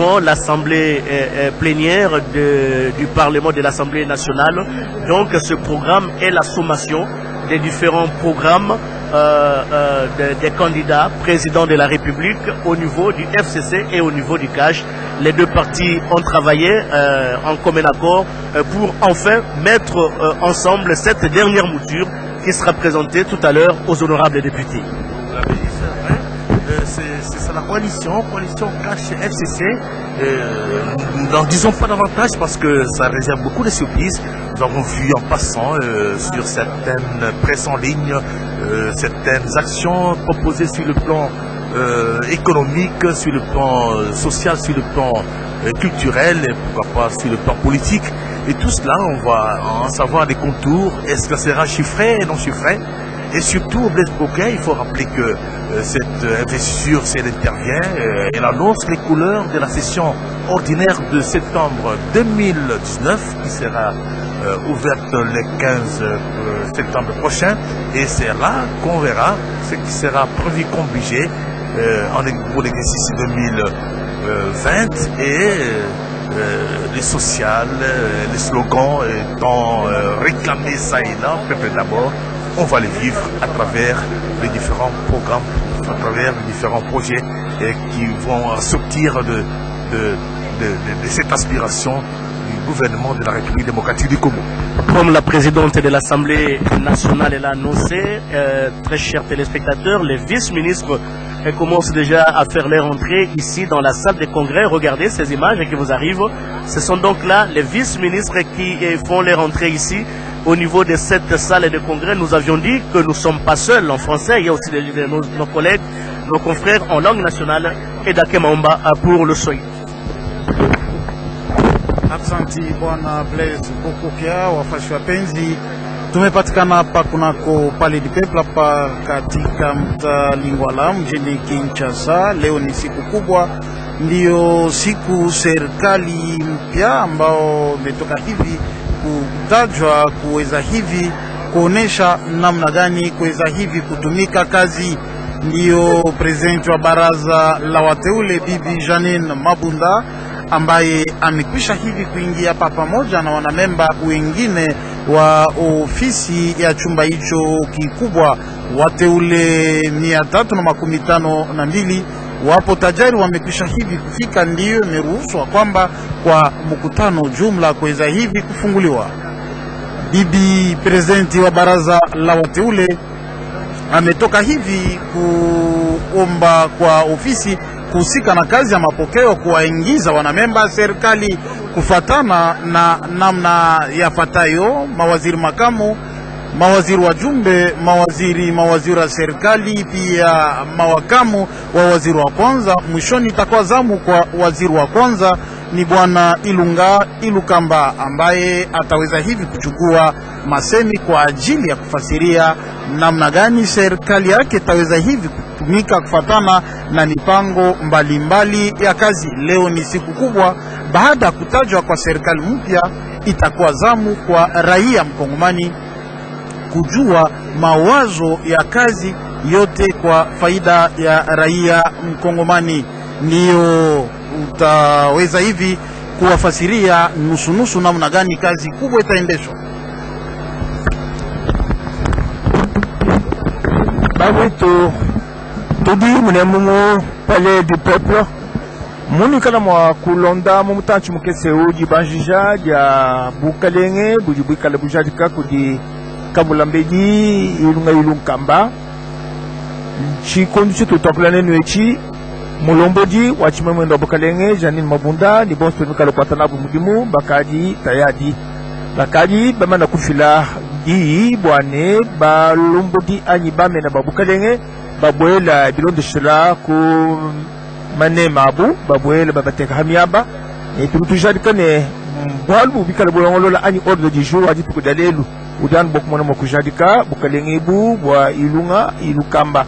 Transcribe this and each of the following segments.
devant l'Assemblée plénière du Parlement de l'Assemblée nationale. Donc ce programme est la sommation des différents programmes des candidats présidents de la République au niveau du FCC et au niveau du CAJ. Les deux partis ont travaillé en commun accord pour enfin mettre ensemble cette dernière mouture qui sera présentée tout à l'heure aux honorables députés. C'est la coalition CAJ-FCC. N'en disons pas davantage parce que ça réserve beaucoup de surprises. Nous avons vu en passant sur certaines presses en ligne, certaines actions proposées sur le plan économique, sur le plan social, sur le plan culturel et pourquoi pas sur le plan politique. Et tout cela, on va en savoir les contours. Est-ce que ça sera chiffré et non chiffré? Et surtout, au Blaise Bocquet, il faut rappeler que cette investiture, si elle intervient, elle annonce les couleurs de la session ordinaire de septembre 2019, qui sera ouverte le 15 septembre prochain. Et c'est là qu'on verra ce qui sera prévu comme budget pour l'exercice 2020 et les sociales, les slogans étant réclamés ça et là, peuple d'abord. On va les vivre à travers les différents programmes, à travers les différents projets qui vont sortir de cette aspiration du gouvernement de la République démocratique du Congo. Comme la présidente de l'Assemblée nationale l'a annoncé, très chers téléspectateurs, les vice-ministres commencent déjà à faire leur entrée ici dans la salle de congrès. Regardez ces images qui vous arrivent. Ce sont donc là les vice-ministres qui font leur entrée ici. Au niveau de cette salle de congrès, nous avions dit que nous ne sommes pas seuls en français. Il y a aussi nos collègues, nos confrères en langue nationale et d'Akemamba pour le Swahili. Asante bwana Blaise Bocquet, wafashi wapenzi, tumepatikana hapa kunako Palais du Peuple hapa katika mtaa Lingwala mjini Kinshasa. Leo ni siku kubwa, ndiyo siku serikali mpya ambao imetoka hivi kutajwa kuweza hivi kuonesha namna gani kuweza hivi kutumika kazi. Ndiyo presidenti wa baraza la wateule Bibi Janine Mabunda ambaye amekwisha hivi kuingia hapa pamoja na wanamemba wengine wa ofisi ya chumba hicho kikubwa. Wateule 352 wapo tayari wamekwisha hivi kufika, ndiyo imeruhusiwa kwamba kwa mkutano jumla kuweza hivi kufunguliwa. Bibi presidenti wa baraza la wateule ametoka hivi kuomba kwa ofisi kuhusika na kazi ya mapokeo kuwaingiza wanamemba serikali kufatana na namna yafuatayo: mawaziri makamu, mawaziri wajumbe, mawaziri wa serikali, pia mawakamu wa waziri wa kwanza. Mwishoni itakuwa zamu kwa waziri wa kwanza ni bwana Ilukamba ambaye ataweza hivi kuchukua masemi kwa ajili ya kufasiria namna gani serikali yake itaweza hivi kutumika kufatana na mipango mbalimbali ya kazi. Leo ni siku kubwa baada ya kutajwa kwa serikali mpya. Itakuwa zamu kwa raia mkongomani kujua mawazo ya kazi yote kwa faida ya raia mkongomani. Ndiyo utaweza hivi kuwafasiria nusu namna gani kazi kubwa itaendeshwa. Babito tudi munemungu Palais du Peuple muni kana mwa kulonda mu mutanchi mukese uji banjija ya bukalenge bujibikala bujadika kudi kabulambeji ilungamba chikondi chitu tokulane nwechi mulomboji wachimemwendo bukalenge Janine Mabunda ni bonso mikalo kwatanabu mudimu bakadi tayadi bakadi bamana kufila di bwane balumbodi anyi bamena babukalenge babwela bilondo shira ku manema abu babwela babateka hamiaba et tutujadika ne bwalu bikala bolongolola anyi ordre du jour adi tukudalelu udan bokmona mokujadika bukalenge bu bwa ilunga ilukamba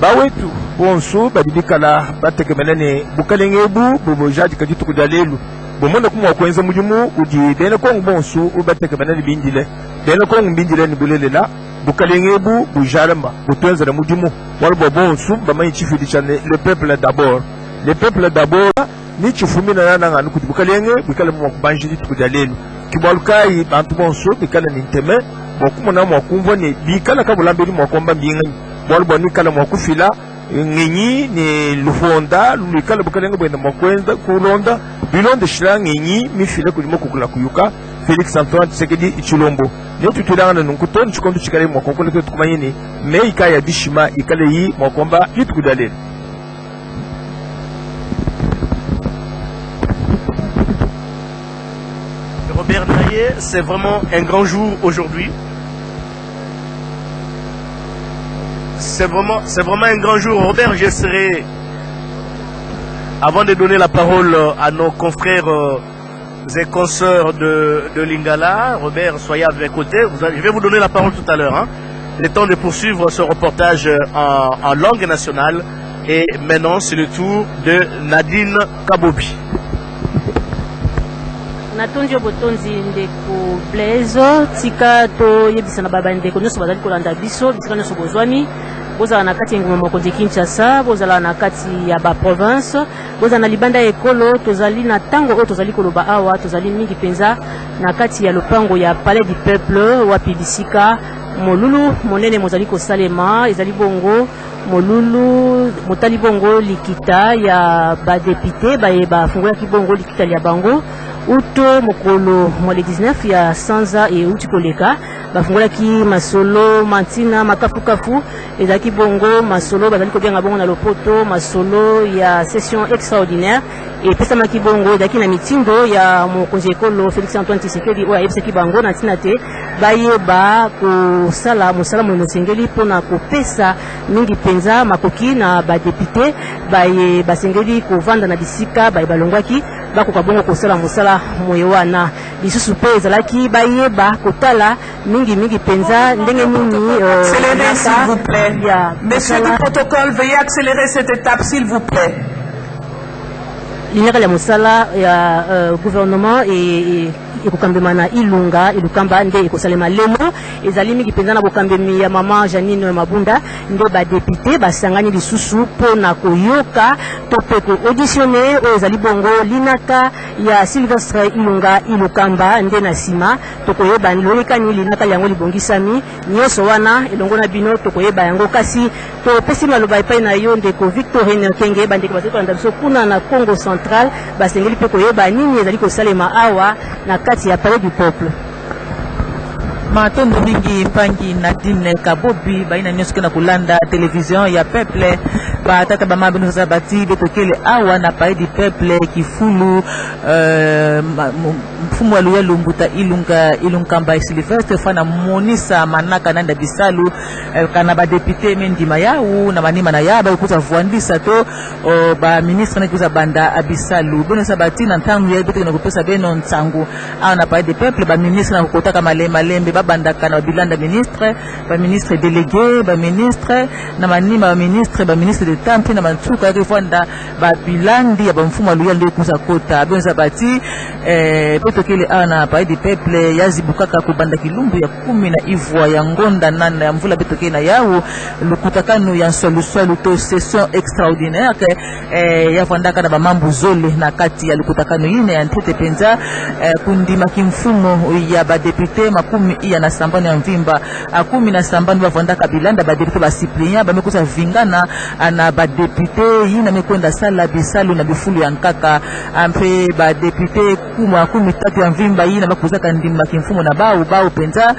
bawetu bonso babidikala batekemelane bukalenge bu bobojadika di tukudalelu bomona kumwa kwenza mujumu udi dene kongu bonso ubatekemelane bindile dene kongu bindile ni bulelela bukalenge bu bujalamba butwenza mujumu walbo bonso bamayi chifidi chane le peuple d'abord ni chifumina na nganu kutubukalenge bikala mu kubanjiri tukudalelo kibalukai bantu bonso bikala ni nteme bokumona mu kumva ni bikala kabulambeli mu komba mbinga bolbo ni kala mu kufila ngenyi ni lufonda lukala bukalenge bwenda mu kwenda kulonda bilonde shira ngenyi mifile kulimo kukula kuyuka Félix Antoine Tshisekedi Ichilombo netu tulangana nunkutoni chikondo chikale mu konkole tukumanyini meika ya bishima ikale yi mu komba yitukudalelo. Robert Naye, c'est vraiment un grand jour aujourd'hui. C'est vraiment un grand jour. Robert, je serai, avant de donner la parole à nos confrères et consoeurs de Lingala, Robert, soyez à mes côtés. Je vais vous donner la parole tout à l'heure. Hein. Le temps de poursuivre ce reportage en langue nationale. Et maintenant, c'est le tour de Nadine Kabobi. Natondio botonzi ndeko Blaise tika to yebisa na baba ndeko nyoso bazali kolanda biso bisika nyoso bozwami bozala na kati ngoma mokonzi Kinshasa bozala na kati ya ba province bozala na libanda ekolo tozali na tango o tozali koloba awa tozali mingi penza na kati ya lopango ya Palais du Peuple wapi bisika molulu monene mozali kosalema ezali bongo molulu motali bongo likita ya ba député ba fungola ki bongo likita ya bango uto mokolo mwale 19 ya sanza e uti koleka bafungola ki masolo mantina makafukafu ezaki bongo masolo bazali kobenga bongo na lopoto masolo ya session extraordinaire et pesa maki bongo ezaki na mitindo ya mokonzi ekolo Félix Antoine Tshisekedi oya yebisaki bango na ntina te bayeba kosala mosala mono sengeli mpona kopesa mingi penza makoki na badepute baye basengeli kovanda na bisika baye balongwaki bakoka bongo kosala mosala moye wana lisusu mpe ezalaki bayeba kotala mingi penza ndenge nini accélérez s'il vous plaît. Messieurs du protocole, veuillez accélérer cette étape s'il vous plaît. L'inera ya mosala ya gouvernement et ekokambema na ilukamba nde ekosalema lemo ezali mingi penza na bokambemi ya mama Janine Mabunda nde badepute basangani lisusu mpona koyoka to mpe koauditionne oyo ezali bongo linaka ya Sylvestre ilukamba nde na nsima tokoyeba loyekani linaka yango libongisami nyonso wana elongo na bino tokoyeba yango kasi topesi maloba epai na yo ndeko Victorine Kenge bandeko bazali kolanda biso kuna na Congo Central basengeli mpe koyeba nini ezali kosalema awa na kati ya Palais du Peuple. Matondo mingi pangi Nadine Kabobi baina nyoso kena kulanda television ya Peuple ba tata ba mabino sa bati betokele awa na Palais du Peuple kifulu mfumu wa luya lumbuta ilunkamba Sylvestre fana monisa manaka nanda bisalu kana ba député mendima yau na manima na yaba kuza vuandisa to ba ministre na kuza banda abisalu bono sa bati na ntangu ya betokele kupesa beno ntangu awa na Palais du Peuple ba ministre na kukotaka malembe bandaka na bilanda ministre ba ministre délégué ba ministre na manima ba ministre de temple na mantuka ya kifanda ba bilandi ya ba mfumo luya ndio kuza kota bonza bati petokele ana Palais du Peuple yazibukaka kubanda kilumbu ya 10 na ivwa ya ngonda nana ya mvula petokele na yao lukutakano ya solution to session extraordinaire ya vandaka na ba mambu zole na kati ya lukutakano yine ya ntete penza kundima kimfumo ya ba député makumi iya na sambani ya mvimba 10 na sambani bavandaka bilanda ba député ba suppléant bamekuza vingana na ba député yina mekwenda sala bisalu na bifulu ya nkaka ampe ba député 13 ya mvimba yina bakuzaka ndimba kimfumo na bao penza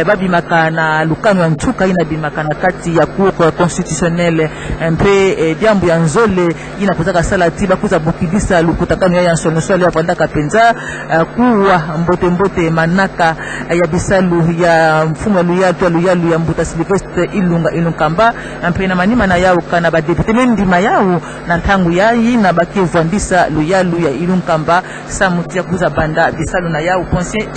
babimaka na lukano ya ntuka yina bimaka na kati ya cour constitutionnelle ampe diambu ya nzole yina kuzaka sala tiba kuza bukidisa lukutakano ya nsolo ya vandaka penza kuwa mbote manaka ya bisalu ya mfumo luyalu ya mbuta Sylvestre ilunkamba ampe na manima na yao kana ba député mendima yao na ntangu yayi na bakivandisa luyalu ya ilunkamba samutia kuza banda bisalu na yao conseil.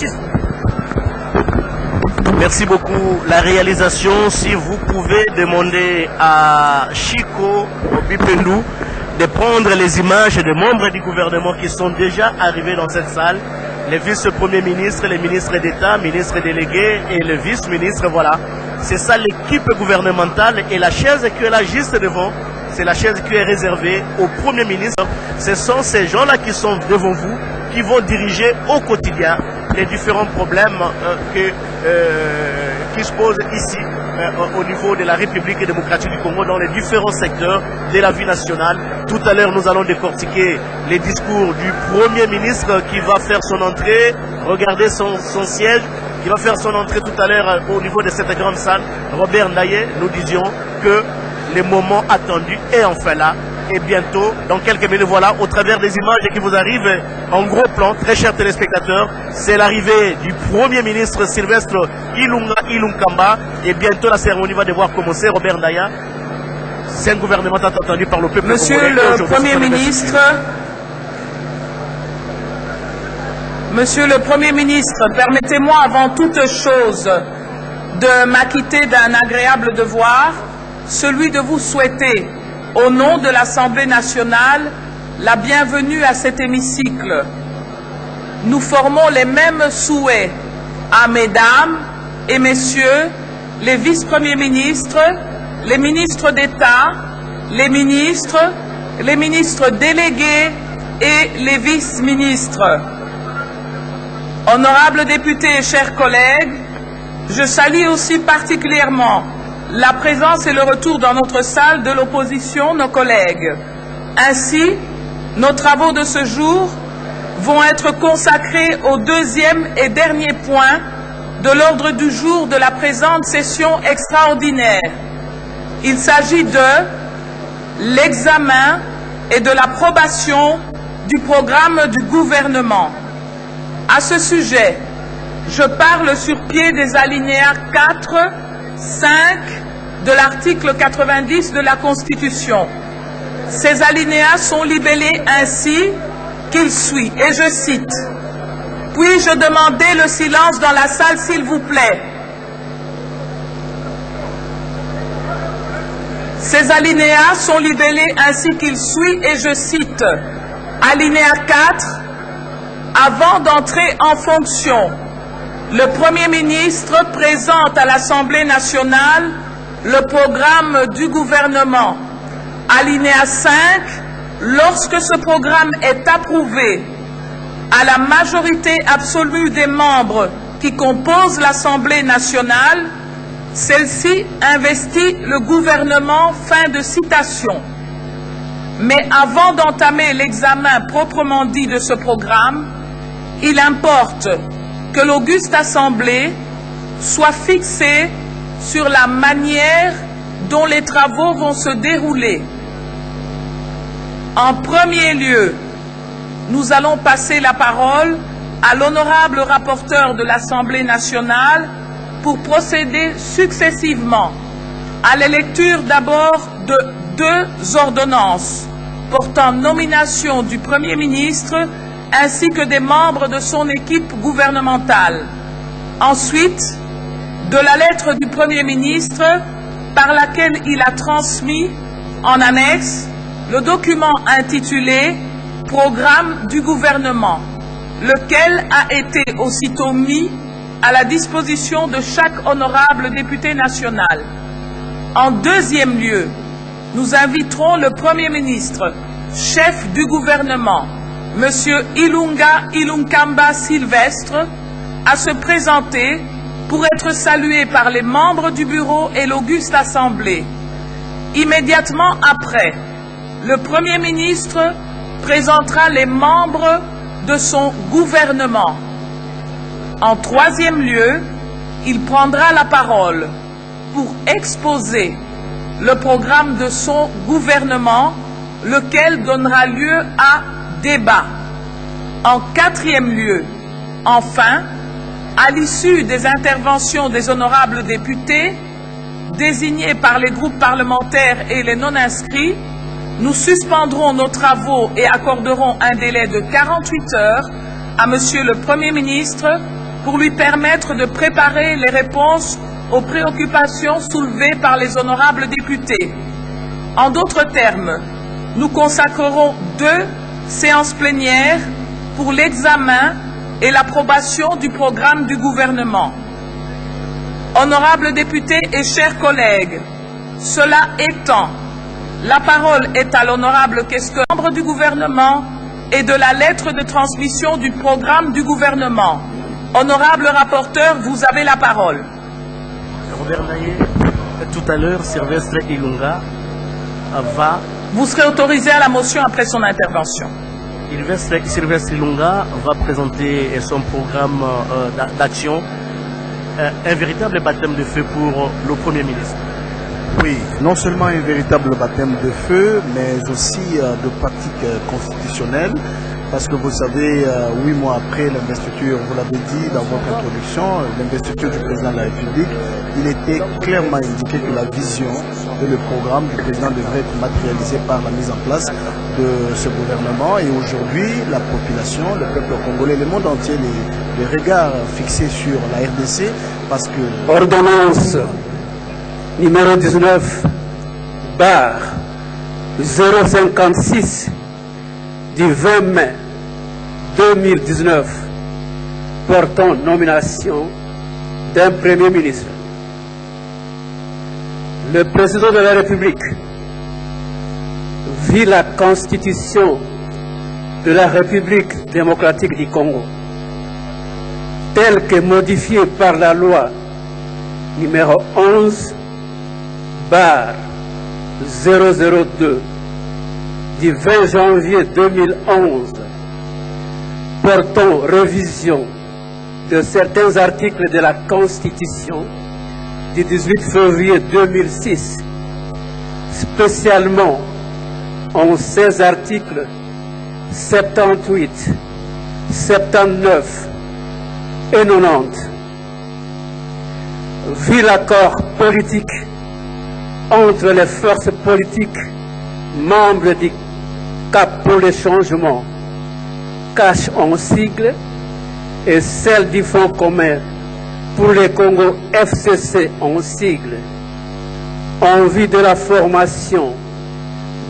Merci beaucoup. La réalisation, si vous pouvez demander à Chico Bipendou de prendre les images des membres du gouvernement qui sont déjà arrivés dans cette salle, les vice-premiers ministres, les ministres d'État, ministres délégués et le vice-ministre, voilà. C'est ça l'équipe gouvernementale et la chaise qui est là juste devant. c'est la chaise qui est réservée au Premier ministre. Ce sont ces gens-là qui sont devant vous, qui vont diriger au quotidien les différents problèmes qui se posent ici au niveau de la République démocratique du Congo dans les différents secteurs de la vie nationale. Tout à l'heure, nous allons décortiquer les discours du Premier ministre qui va faire son entrée. Regardez son siège qui va faire son entrée tout à l'heure au niveau de cette grande salle. Robert Ndaye, nous disions que le moment attendu est enfin là. Et bientôt, dans quelques minutes, voilà, au travers des images qui vous arrivent en gros plan, très chers téléspectateurs, c'est l'arrivée du Premier ministre Sylvestre Ilunkamba. Et bientôt, la cérémonie va devoir commencer. Robert Ndaya, c'est un gouvernement attendu par le peuple. Monsieur le Premier ministre, Monsieur le Premier ministre, permettez-moi avant toute chose de m'acquitter d'un agréable devoir, celui de vous souhaiter, au nom de l'Assemblée nationale, la bienvenue à cet hémicycle. Nous formons les mêmes souhaits à mesdames et messieurs les vice-premiers ministres, les ministres d'État, les ministres délégués et les vice-ministres. Honorables députés et chers collègues, je salue aussi particulièrement la présence et le retour dans notre salle de l'opposition, nos collègues. Ainsi, nos travaux de ce jour vont être consacrés au deuxième et dernier point de l'ordre du jour de la présente session extraordinaire. Il s'agit de l'examen et de l'approbation du programme du gouvernement. À ce sujet, je parle sur pied des alinéas 4, 5 de l'article 90 de la Constitution. Ces alinéas sont libellés ainsi qu'il suit, et je cite. Puis-je demander le silence dans la salle, s'il vous plaît? Ces alinéas sont libellés ainsi qu'il suit, et je cite. Alinéa 4. Avant d'entrer en fonction, le Premier ministre présente à l'Assemblée nationale le programme du gouvernement. Alinéa 5. Lorsque ce programme est approuvé à la majorité absolue des membres qui composent l'Assemblée nationale, celle-ci investit le gouvernement. Fin de citation. Mais avant d'entamer l'examen proprement dit de ce programme, il importe que l'auguste Assemblée soit fixée sur la manière dont les travaux vont se dérouler. En premier lieu, nous allons passer la parole à l'honorable rapporteur de l'Assemblée nationale pour procéder successivement à la lecture d'abord de 2 ordonnances portant nomination du Premier ministre ainsi que des membres de son équipe gouvernementale. Ensuite, de la lettre du Premier ministre par laquelle il a transmis en annexe le document intitulé « Programme du gouvernement », lequel a été aussitôt mis à la disposition de chaque honorable député national. En deuxième lieu, nous inviterons le Premier ministre, chef du gouvernement, M. Ilunkamba Sylvestre, à se présenter pour être salué par les membres du bureau et l'auguste Assemblée. Immédiatement après, le Premier ministre présentera les membres de son gouvernement. En troisième lieu, il prendra la parole pour exposer le programme de son gouvernement, lequel donnera lieu à débat. En quatrième lieu, enfin, à l'issue des interventions des honorables députés, désignés par les groupes parlementaires et les non-inscrits, nous suspendrons nos travaux et accorderons un délai de 48 heures à Monsieur le Premier ministre pour lui permettre de préparer les réponses aux préoccupations soulevées par les honorables députés. En d'autres termes, nous consacrerons 2 séances plénières pour l'examen et l'approbation du programme du gouvernement. Honorables députés et chers collègues, cela étant, La parole est à l'honorable question membre du gouvernement et de la lettre de transmission du programme du gouvernement. Honorable rapporteur, vous avez la parole. Robert Naye, tout à l'heure, Sylvestre Ilunga va... Vous serez autorisé à la motion après son intervention. Sylvestre Ilunga va présenter son programme d'action, un véritable baptême de feu pour le Premier ministre. Oui, non seulement un véritable baptême de feu, mais aussi de pratiques constitutionnelles, parce que vous savez, 8 mois après l'investiture, vous l'avez dit dans votre introduction, l'investiture du président de la République, il était clairement indiqué que la vision et le programme du président devraient être matérialisés par la mise en place de ce gouvernement. Et aujourd'hui, la population, le peuple congolais, le monde entier, les regards fixés sur la RDC, parce que... Ordonnance numéro 19 bar 056 du 20 mai 2019 portant nomination d'un Premier ministre. Le président de la République vit la Constitution de la République démocratique du Congo telle que modifiée par la loi numéro 11 bar 002 du 20 janvier 2011 portant révision de certains articles de la Constitution du 18 février 2006, spécialement en 16 articles 78, 79 et 90, vu l'accord politique entre les forces politiques membres du Cap pour le changement, CACH en sigle, et celle du Fonds commun pour le Congo, FCC en sigle, en vue de la formation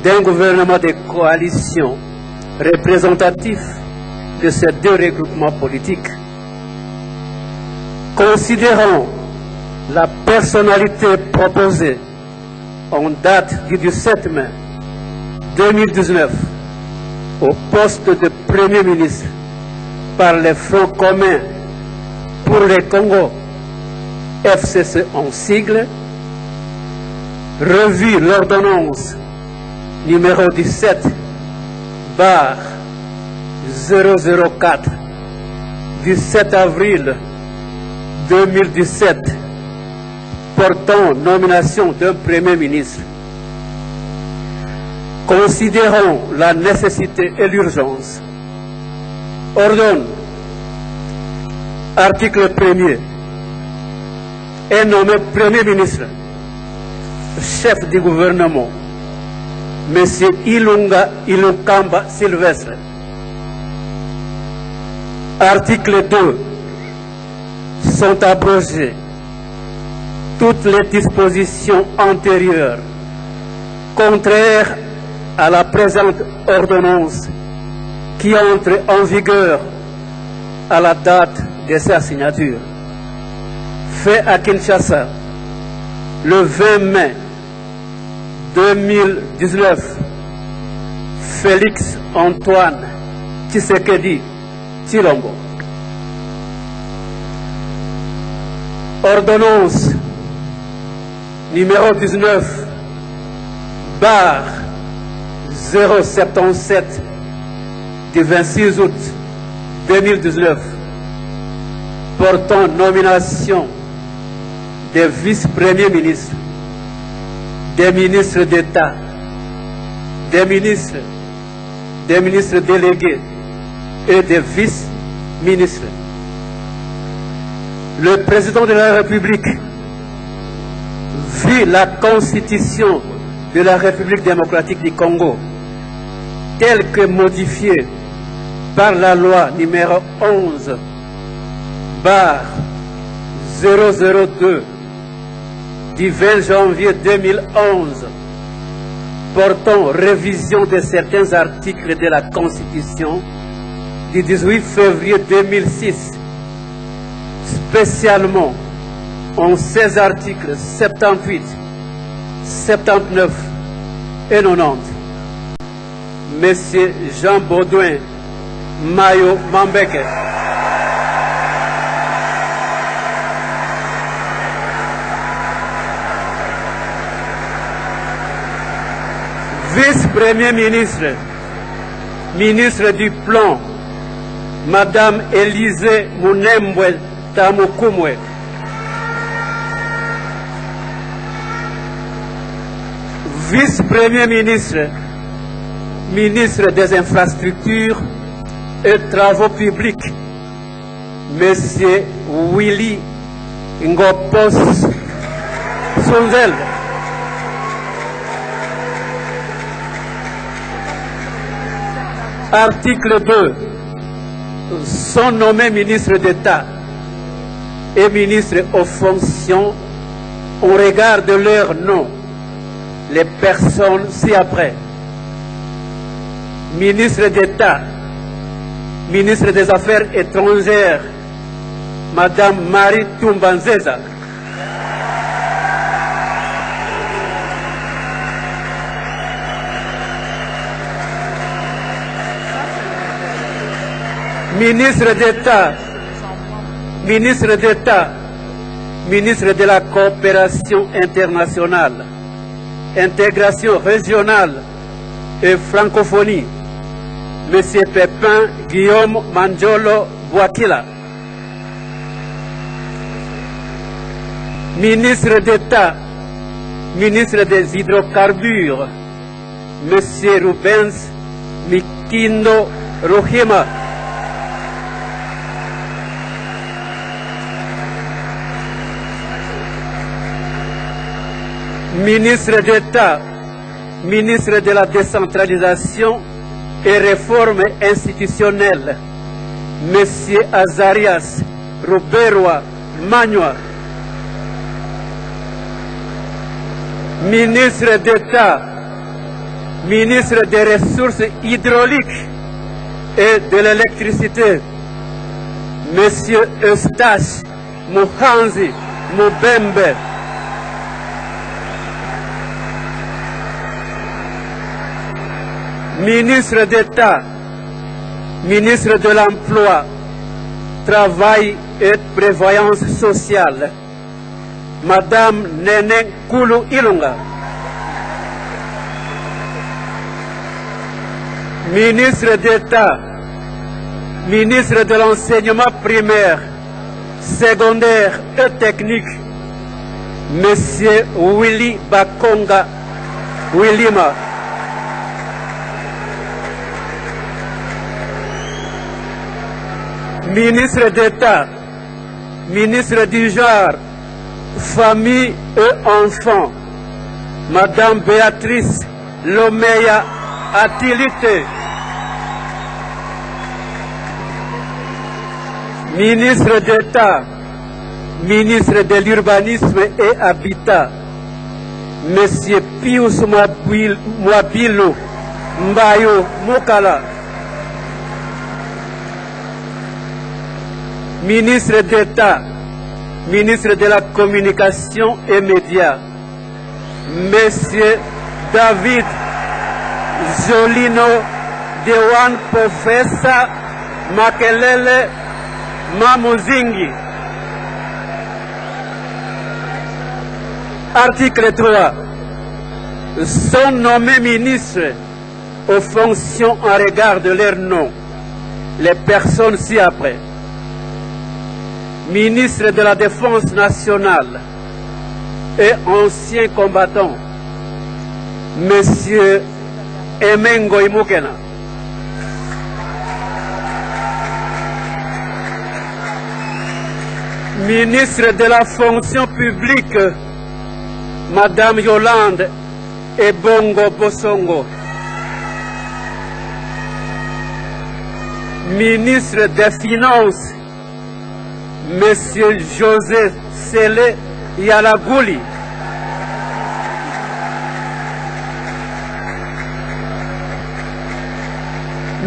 d'un gouvernement de coalition représentatif de ces deux regroupements politiques. Considérant la personnalité proposée en date du 17 mai 2019 au poste de Premier ministre par le Front commun pour le Congo, FCC en sigle, revu l'ordonnance numéro 17 bar 004 du 7 avril 2017 portant nomination d'un Premier ministre. Considérant la nécessité et l'urgence, ordonne, article 1er, est nommé Premier ministre, chef du gouvernement, M. Ilunkamba Sylvestre. Article 2, sont abrogées toutes les dispositions antérieures contraires à la présente ordonnance qui entre en vigueur à la date de sa signature. Fait à Kinshasa le 20 mai 2019, Félix Antoine Tshisekedi Tshilombo. Ordonnance numéro 19 bar 077 du 26 août 2019 portant nomination des vice-premiers ministres, des ministres d'État, des ministres délégués et des vice-ministres. Le président de la République vit la Constitution de la République démocratique du Congo telle que modifiée par la loi numéro 11 bar 002 du 20 janvier 2011 portant révision de certains articles de la Constitution du 18 février 2006, spécialement en 16 articles 78, 79 Monsieur Jean Baudouin Mayo Mambeke. Vice-premier ministre, ministre du Plan, Madame Élisée Mounembwe Tamukumwe. Vice-premier ministre, ministre des Infrastructures et Travaux Publics, Monsieur Willy Ngopos Sonzel. Article 2. Sont nommés ministres d'État et ministres aux fonctions au regard de leur nom. Les personnes ci-après. Ministre d'État, ministre des Affaires étrangères, Madame Marie Toumbanzeza. Ministre d'État, ministre d'État, ministre de la coopération internationale, intégration régionale et francophonie, Monsieur Pépin Guillaume Manjolo Bouakila. Ministre d'État, ministre des Hydrocarbures, Monsieur Rubens Mikindo Rohima. Ministre d'État, ministre de la décentralisation et réforme institutionnelle, Monsieur Azarias Ruberwa Magnoa. Ministre d'État, ministre des Ressources hydrauliques et de l'électricité, Monsieur Eustache Muhanzi Mubembe. Ministre d'État, ministre de l'Emploi, Travail et Prévoyance sociale, Madame Nene Koulou Ilunga. Ministre d'État, ministre de l'Enseignement primaire, secondaire et technique, Monsieur Willy Bakonga Willima. Ministre d'État, ministre du Genre, Famille et Enfants, Madame Béatrice Lomeya Atilite. Ministre d'État, ministre de l'Urbanisme et Habitat, Monsieur Pius Mwabilu Mbayo Mukala. Ministre d'État, ministre de la Communication et Médias, Monsieur David Jolino Dewan Professor Makelele Mamuzingi. Article 3. Sont nommés ministres aux fonctions en regard de leur nom, les personnes ci-après. Ministre de la Défense nationale et ancien combattant, Monsieur Emengo Imukena. Ministre de la Fonction publique, Madame Yolande Ebongo Bosongo. Ministre des Finances, Monsieur José Sele Yalagouli.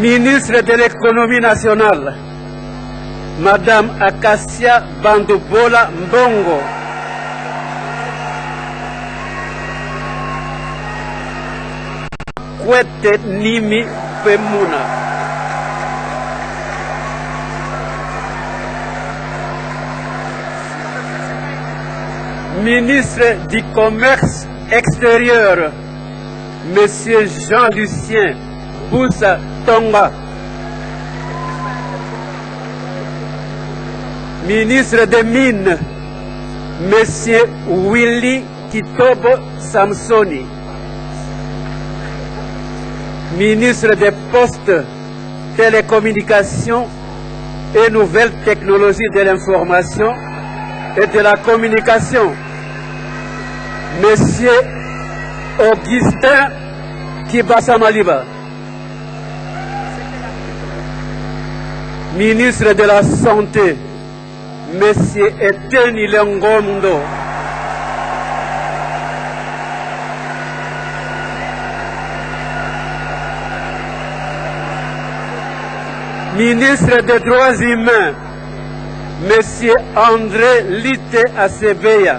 Ministre de l'Économie nationale, Madame Acacia Bandubola Mbongo. Kwete Nimi Femuna. Ministre du Commerce extérieur, Monsieur Jean-Lucien Boussa Tonga. Ministre des Mines, Monsieur Willy Kitobo Samsoni. Ministre des Postes, Télécommunications et Nouvelles Technologies de l'Information et de la Communication, Monsieur Augustin Kibasamaliba. Ministre de la Santé, Monsieur Eteni Lengondo. Ministre des Droits Humains, Monsieur André Lite Aceveya.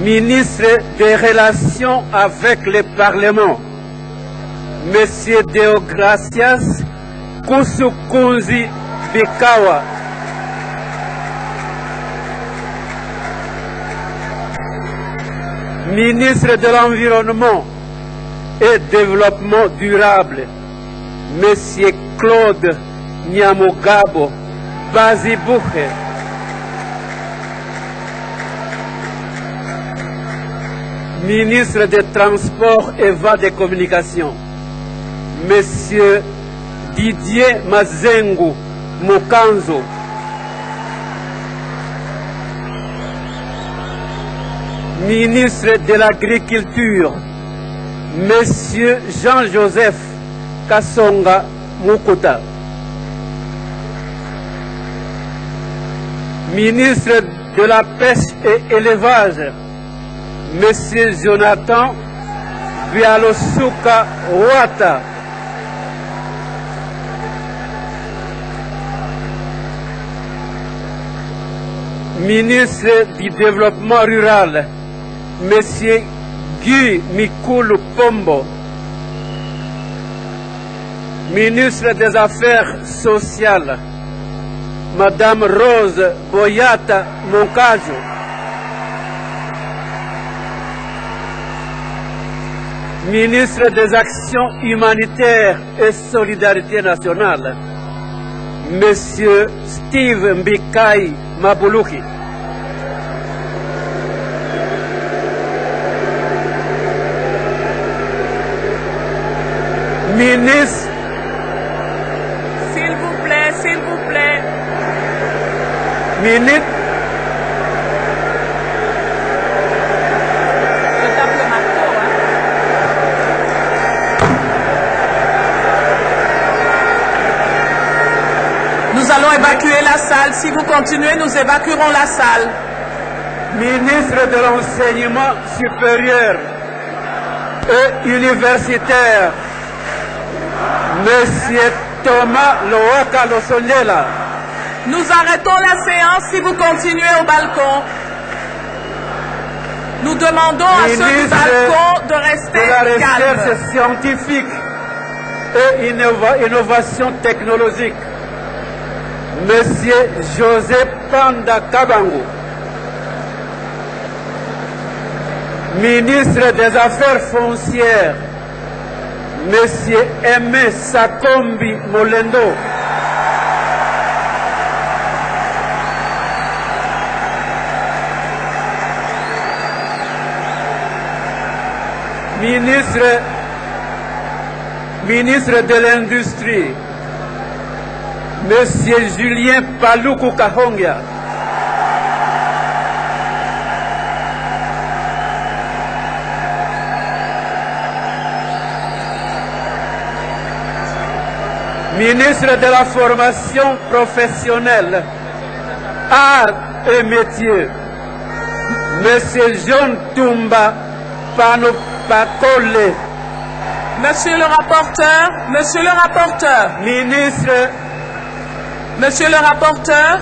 Ministre des Relations avec le Parlement, Monsieur Deogracias Kusukunzi Bikawa. Ministre de l'Environnement et Développement durable, Monsieur Claude Nyamugabo Bazibouche. Ministre des Transports et Voies de Communication, Monsieur Didier Mazengu Mukanzo. Ministre de l'Agriculture, Monsieur Jean-Joseph Kassonga Mukuta. Ministre de la Pêche et Élevage, Monsieur Jonathan Bialosuka Wata. Ministre du Développement rural, Monsieur Guy Mikulu Pombo. Ministre des Affaires sociales, Madame Rose Boyata Moncajo. Ministre des Actions humanitaires et solidarité nationale, Monsieur Steve Mbikai Mabuluki. Ministre. S'il vous plaît, s'il vous plaît. Ministre. Nous allons évacuer la salle. Si vous continuez, nous évacuerons la salle. Ministre de l'Enseignement supérieur et universitaire, Monsieur Thomas Loaka Losondela. Nous arrêtons la séance si vous continuez au balcon. Nous demandons à ceux du balcon de rester de la recherche calmes. scientifique et innovation technologique, Monsieur José Panda Kabango. Ministre des Affaires foncières, Monsieur Aimé Sakombi Molendo. Ministre de l'Industrie, Monsieur Julien Paluku Kahongia. Ministre de la Formation professionnelle, Arts et Métiers, Monsieur John Tumba Panopakole. Monsieur le rapporteur, monsieur le rapporteur. Monsieur le rapporteur,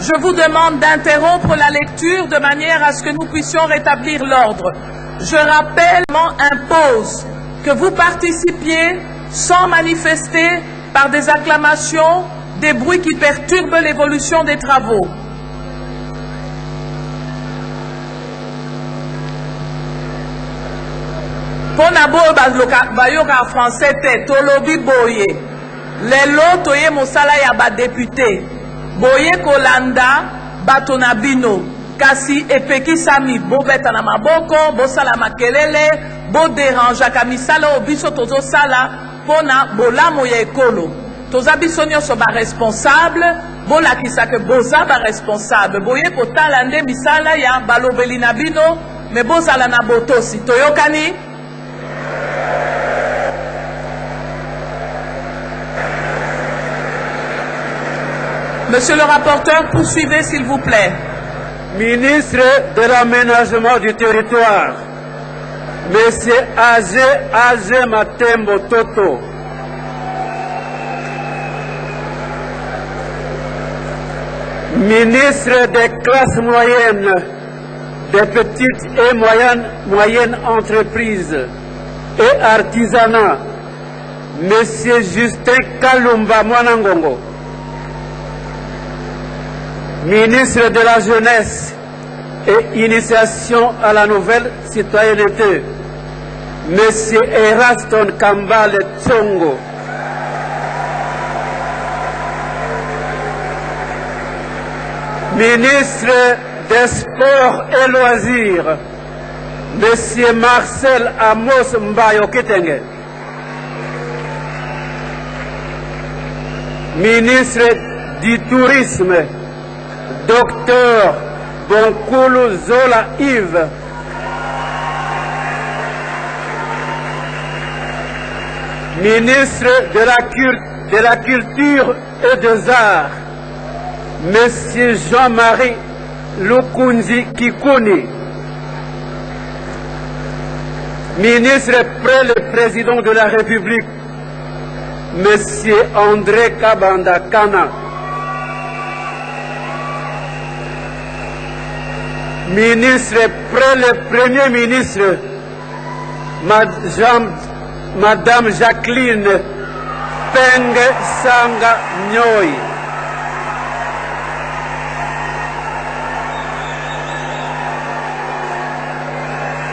je vous demande d'interrompre la lecture de manière à ce que nous puissions rétablir l'ordre. je rappelle, impose que vous participiez sans manifester par des acclamations, des bruits qui perturbent l'évolution des travaux. Pona boyo bayoka français te tolobi boye lelo toye mosala ya ba député boye kolanda bato na bino kasi epekisami bobeta na maboko bosala makelele boderangeaka misala oyo biso tozosala mpona bolamu ya ekolo toza biso nyonso baresponsable bolakisa ke boza baresponsable boye kotala nde misala ya balobeli na bino me bozala na botosi toyokani. Monsieur le rapporteur, poursuivez s'il vous plaît. Ministre de l'aménagement du territoire, Monsieur Agé Matembo Toto. Ministre des classes moyennes, des petites et moyennes entreprises et artisanat, Monsieur Justin Kalumba Mwanangongo. Ministre de la Jeunesse et Initiation à la nouvelle citoyenneté, Monsieur Eraston Kambale Tsongo. Ministre des Sports et Loisirs, Monsieur Marcel Amos Mbayo Kitenge. Ministre du Tourisme, Docteur Bonkulu Zola Yves. Ministre de la Culture et des Arts, Monsieur Jean-Marie Lukunzi Kikuni. Ministre près le Président de la République, Monsieur André Kabanda Kana. Ministre près le Premier ministre, Madame Jacqueline Penge Sanga Nyoy.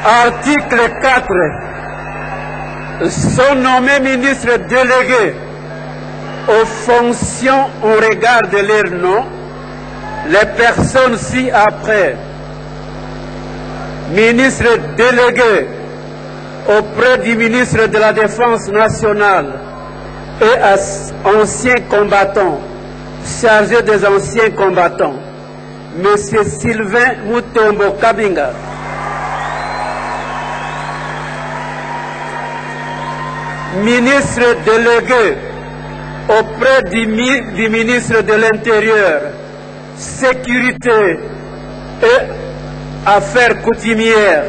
Article 4. Sont nommés ministres délégués aux fonctions au regard de leur nom les personnes ci-après. Ministre délégué auprès du ministre de la Défense nationale et ancien combattant, chargé des anciens combattants, Monsieur Sylvain Mutombo Kabinga. Ministre délégué auprès du ministre de l'Intérieur, Sécurité et Affaires coutumières,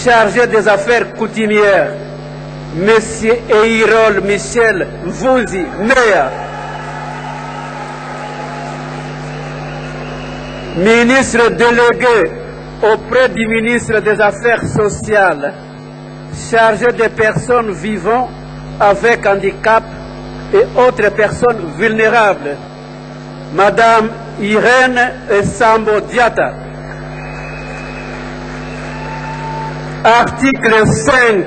chargé des affaires coutumières, Monsieur Eirol Michel Mvouzi Meya. Ministre délégué auprès du ministre des Affaires sociales, chargé des personnes vivant avec handicap et autres personnes vulnérables, Madame Irène Sambo Diata. Article 5.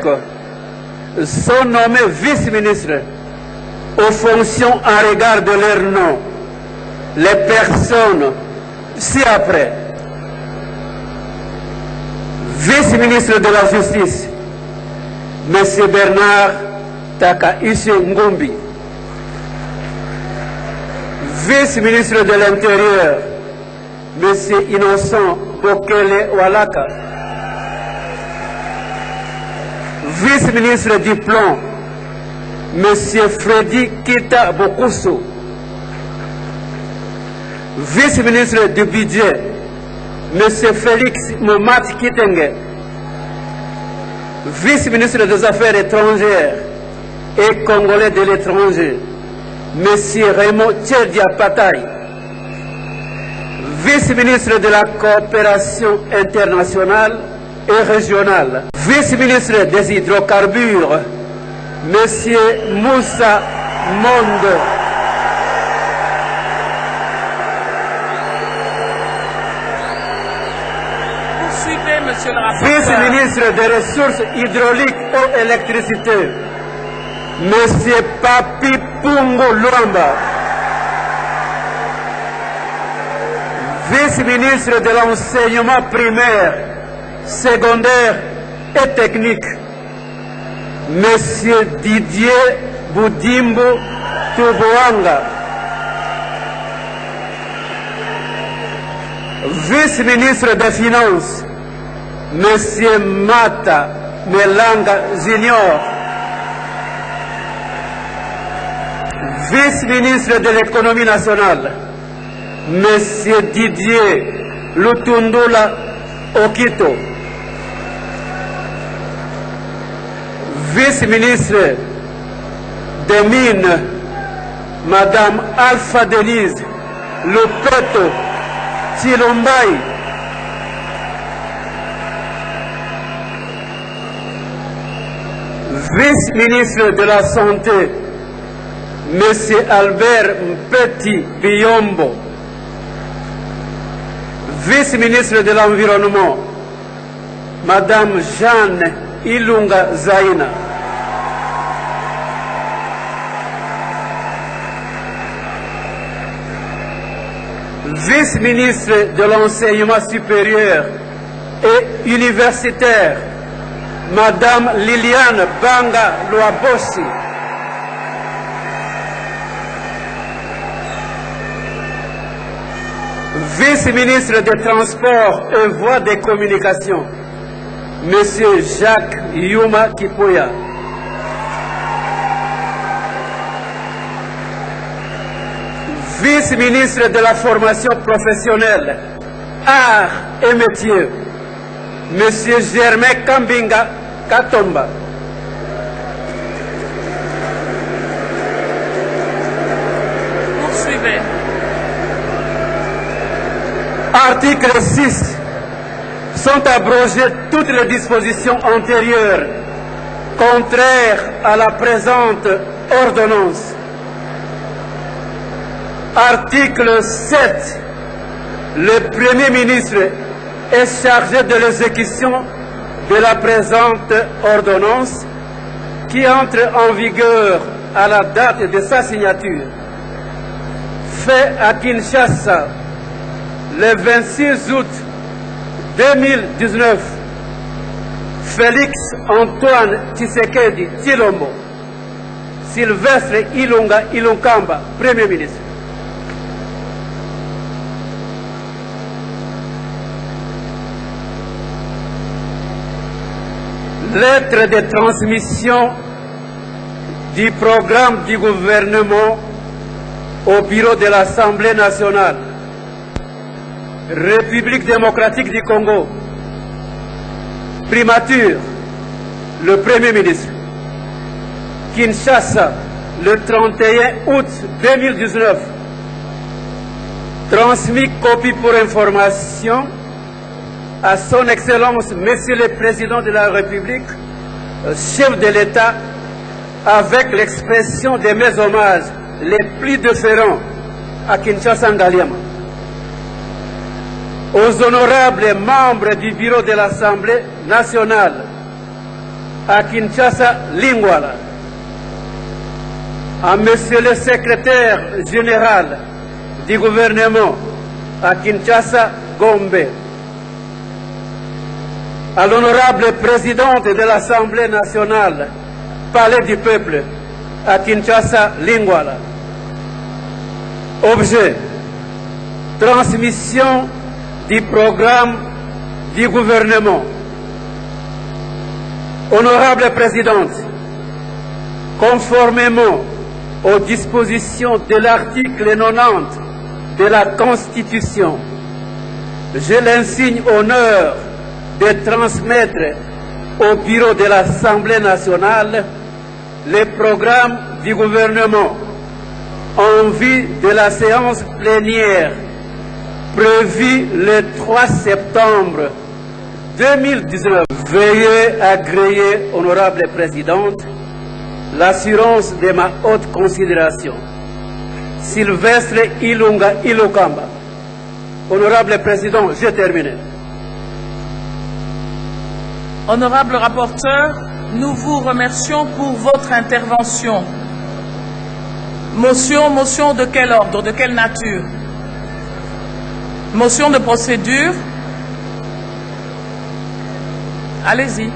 Sont nommés vice-ministres aux fonctions en regard de leur nom les personnes ci-après. Vice-ministre de la Justice, Monsieur Bernard Takaïche Ngumbi. Vice-ministre de l'Intérieur, Monsieur Innocent Bokele Walaka. Vice-ministre du Plan, Monsieur Freddy Kita Bokusu. Vice-ministre du Budget, Monsieur Félix Momat Kitenge. Vice-ministre des Affaires étrangères et Congolais de l'étranger, Monsieur Raymond Tchedia Patay. Vice-ministre de la Coopération internationale, et régionales. Vice-ministre des hydrocarbures, M. Moussa Monde. Poursuivez, monsieur le rapporteur. Vice-ministre des ressources hydrauliques et électricité, M. Papi Pungo Luamba. Vice-ministre de l'enseignement primaire, secondaire et technique, M. Didier Boudimbo Tubuanga. Vice-ministre des Finances, M. Mata Melanga Junior. Vice-ministre de l'économie nationale, M. Didier Lutundula Okito. Vice-ministre des Mines, Madame Alpha Denise Lupeto Chilombai. Vice-ministre de la Santé, M. Albert Mpeti Biombo. Vice-ministre de l'Environnement, Madame Jeanne Ilunga Zaina. Vice-ministre de l'Enseignement supérieur et universitaire, Madame Liliane Banga Loabosi. Vice-ministre des Transports et Voies de Communication, Monsieur Jacques Yuma Kipoya. Vice-ministre de la Formation professionnelle, Arts et Métiers, Monsieur Germain Kambinga Katomba. Poursuivez. Article 6. Sont abrogées toutes les dispositions antérieures contraires à la présente ordonnance. Article 7. Le Premier ministre est chargé de l'exécution de la présente ordonnance qui entre en vigueur à la date de sa signature. Fait à Kinshasa le 26 août 2019, Félix Antoine Tshisekedi Tshilombo, Sylvestre Ilunga Ilunkamba, Premier ministre. Lettre de transmission du programme du gouvernement au bureau de l'Assemblée nationale. République démocratique du Congo. Primature, le Premier ministre. Kinshasa, le 31 août 2019. Transmis copie pour information à son Excellence, Monsieur le Président de la République, chef de l'État, avec l'expression de mes hommages les plus déférents à Kinshasa Ngaliama. Aux honorables membres du bureau de l'Assemblée nationale à Kinshasa Lingwala, à Monsieur le secrétaire général du gouvernement à Kinshasa Gombe, à l'honorable présidente de l'Assemblée nationale, Palais du Peuple, à Kinshasa Lingwala. Objet, transmission du programme du gouvernement. Honorable Présidente, conformément aux dispositions de l'article 90 de la Constitution, j'ai l'insigne honneur de transmettre au bureau de l'Assemblée nationale les programmes du gouvernement en vue de la séance plénière prévue le 3 septembre 2019. Veuillez agréer, honorable présidente, l'assurance de ma haute considération. Sylvestre Ilunga Ilokamba. Honorable président, j'ai terminé. Honorable rapporteur, nous vous remercions pour votre intervention. Motion de quel ordre, de quelle nature? Motion de procédure. Allez-y.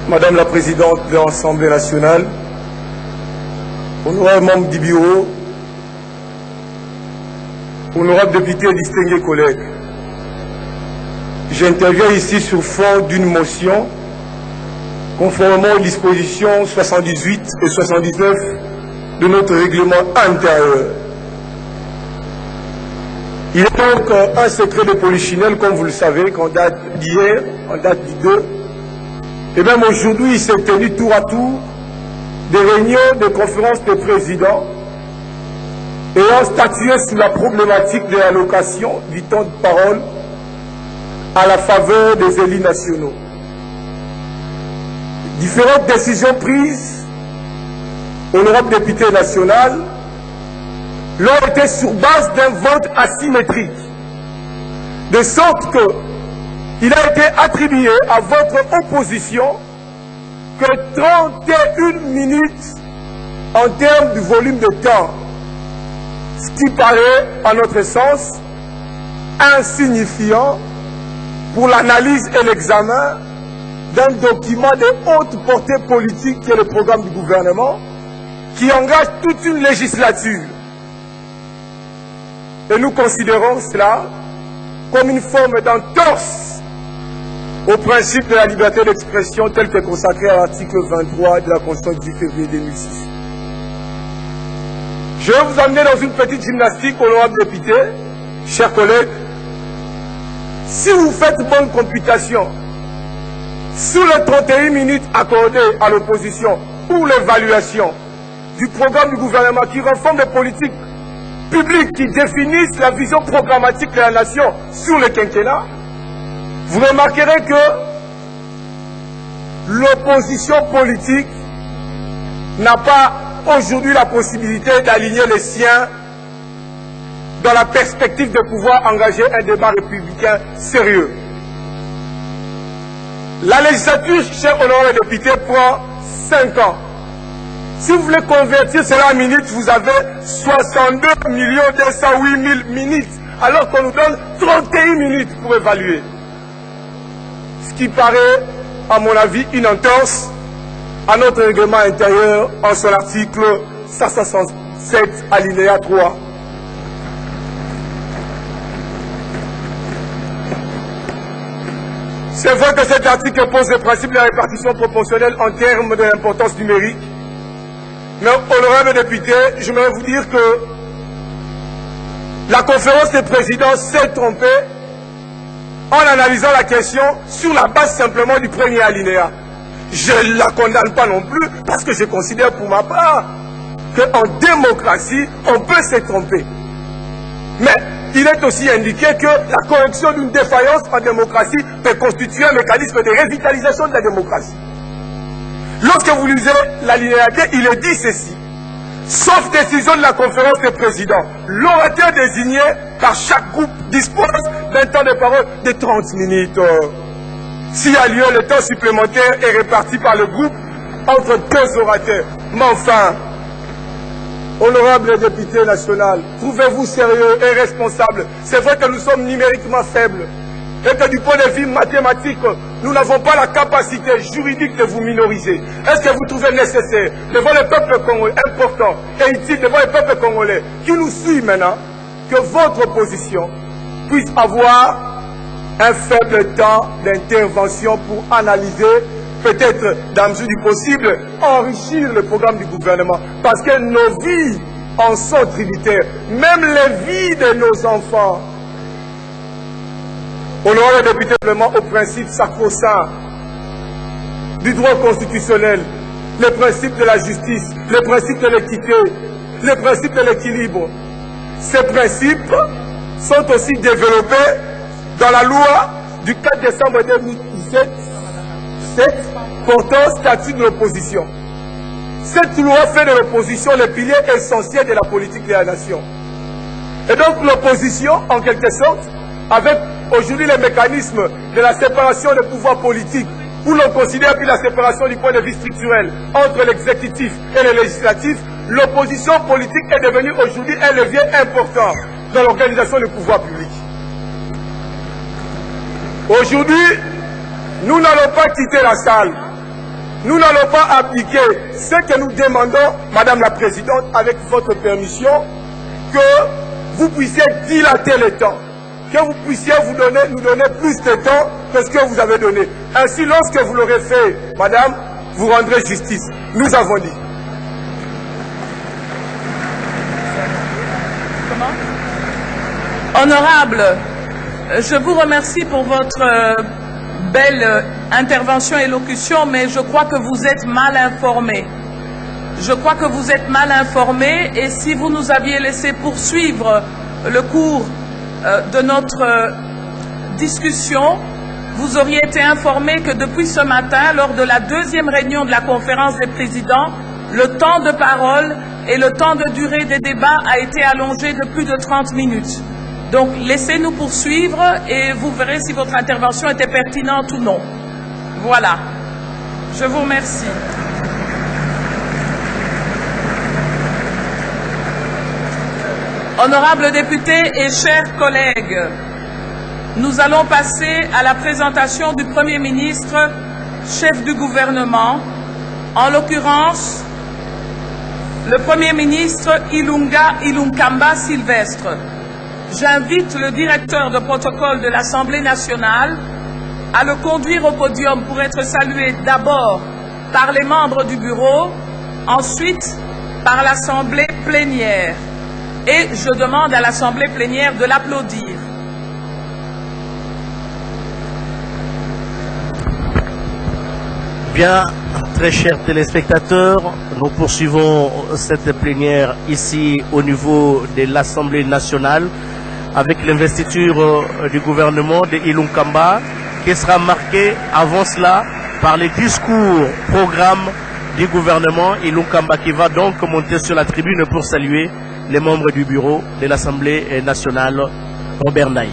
Madame la Présidente de l'Assemblée nationale, honorables membres du bureau, honorables députés et distingués collègues, j'interviens ici sur fond d'une motion conformément aux dispositions 78 et 79 de notre règlement intérieur. Il est donc un secret de polichinelle, comme vous le savez, qu'en date d'hier, en date du 2, et même aujourd'hui, il s'est tenu tour à tour des réunions de conférences de présidents ayant statué sur la problématique de l'allocation du temps de parole à la faveur des élus nationaux. Différentes décisions prises, honorable député national, l'ont été sur base d'un vote asymétrique, de sorte que il a été attribué à votre opposition que 31 minutes en termes de volume de temps, ce qui paraît, à notre sens, insignifiant pour l'analyse et l'examen d'un document de haute portée politique qui est le programme du gouvernement, qui engage toute une législature. Et nous considérons cela comme une forme d'entorse au principe de la liberté d'expression tel que consacré à l'article 23 de la Constitution du 10 février 2006. Je vais vous amener dans une petite gymnastique, honorable député, chers collègues. Si vous faites bonne computation, sur les 31 minutes accordées à l'opposition pour l'évaluation du programme du gouvernement qui reforme les politiques publiques qui définissent la vision programmatique de la nation sur le quinquennat, vous remarquerez que l'opposition politique n'a pas aujourd'hui la possibilité d'aligner les siens dans la perspective de pouvoir engager un débat républicain sérieux. La législature, chers honorables députés, prend 5 ans. Si vous voulez convertir cela en minutes, vous avez 62 208 000 minutes, alors qu'on nous donne 31 minutes pour évaluer. Ce qui paraît, à mon avis, une entorse à notre règlement intérieur en son article 167, alinéa 3. C'est vrai que cet article pose le principe de la répartition proportionnelle en termes de l'importance numérique. Mais, honorable député, j'aimerais vous dire que la conférence des présidents s'est trompée en analysant la question sur la base simplement du premier alinéa. Je ne la condamne pas non plus parce que je considère pour ma part qu'en démocratie, on peut se tromper. Mais il est aussi indiqué que la correction d'une défaillance en démocratie peut constituer un mécanisme de revitalisation de la démocratie. Lorsque vous lisez l'alinéa D, il est dit ceci. Sauf décision de la conférence des présidents, l'orateur désigné par chaque groupe dispose d'un temps de parole de 30 minutes. S'il y a lieu, le temps supplémentaire est réparti par le groupe entre 2 orateurs. Mais enfin, honorable député national, trouvez-vous sérieux et responsable? C'est vrai que nous sommes numériquement faibles et que du point de vue mathématique, nous n'avons pas la capacité juridique de vous minoriser. Est-ce que vous trouvez nécessaire, devant le peuple congolais, important et utile devant le peuple congolais qui nous suit maintenant, que votre opposition puisse avoir un faible temps d'intervention pour analyser, peut-être dans la mesure du possible, enrichir le programme du gouvernement? Parce que nos vies en sont tributaires, même les vies de nos enfants. Honorable député, vraiment au principe sacro-saint du droit constitutionnel, les principes de la justice, les principes de l'équité, les principes de l'équilibre. Ces principes sont aussi développés dans la loi du 4 décembre 2017 portant statut de l'opposition. Cette loi fait de l'opposition le pilier essentiel de la politique de la nation. Et donc l'opposition, en quelque sorte, avec aujourd'hui les mécanismes de la séparation des pouvoirs politiques, où l'on considère plus la séparation du point de vue structurel entre l'exécutif et le législatif, l'opposition politique est devenue aujourd'hui un levier important dans l'organisation du pouvoir public. Aujourd'hui, nous n'allons pas quitter la salle. Nous n'allons pas appliquer ce que nous demandons, Madame la Présidente, avec votre permission, que vous puissiez dilater le temps, que vous puissiez nous donner plus de temps que ce que vous avez donné. Ainsi, lorsque vous l'aurez fait, Madame, vous rendrez justice. Nous avons dit. Honorable, je vous remercie pour votre belle intervention et élocution, mais je crois que vous êtes mal informé. Je crois que vous êtes mal informé, et si vous nous aviez laissé poursuivre le cours de notre discussion, vous auriez été informé que depuis ce matin, lors de la deuxième réunion de la conférence des présidents, le temps de parole et le temps de durée des débats a été allongé de plus de 30 minutes. Donc, laissez-nous poursuivre et vous verrez si votre intervention était pertinente ou non. Voilà. Je vous remercie. Honorables députés et chers collègues, nous allons passer à la présentation du Premier ministre, chef du gouvernement, en l'occurrence, le Premier ministre Ilunga Ilunkamba Sylvestre. J'invite le directeur de protocole de l'Assemblée nationale à le conduire au podium pour être salué d'abord par les membres du bureau, ensuite par l'Assemblée plénière. Et je demande à l'Assemblée plénière de l'applaudir. Bien, très chers téléspectateurs, nous poursuivons cette plénière ici au niveau de l'Assemblée nationale avec l'investiture du gouvernement de Ilunkamba qui sera marquée avant cela par les discours, programmes du gouvernement Ilunkamba qui va donc monter sur la tribune pour saluer les membres du bureau de l'Assemblée nationale, Robert Ndaye.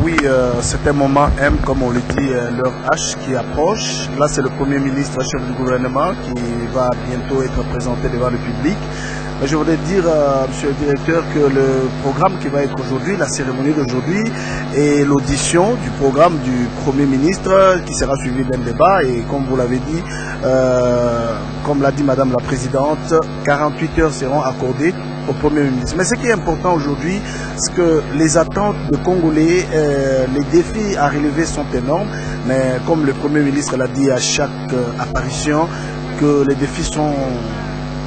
Oui, c'est un moment M, comme on le dit, l'heure H qui approche. Là, c'est le Premier ministre, chef du gouvernement, qui va bientôt être présenté devant le public. Mais je voudrais dire, monsieur le directeur, que le programme qui va être aujourd'hui, la cérémonie d'aujourd'hui, et l'audition du programme du Premier ministre, qui sera suivi d'un débat. Et comme vous l'avez dit, comme l'a dit Madame la Présidente, 48 heures seront accordées au Premier ministre. Mais ce qui est important aujourd'hui, c'est que les attentes de Congolais, les défis à relever sont énormes, mais comme le Premier ministre l'a dit à chaque apparition, que les défis sont,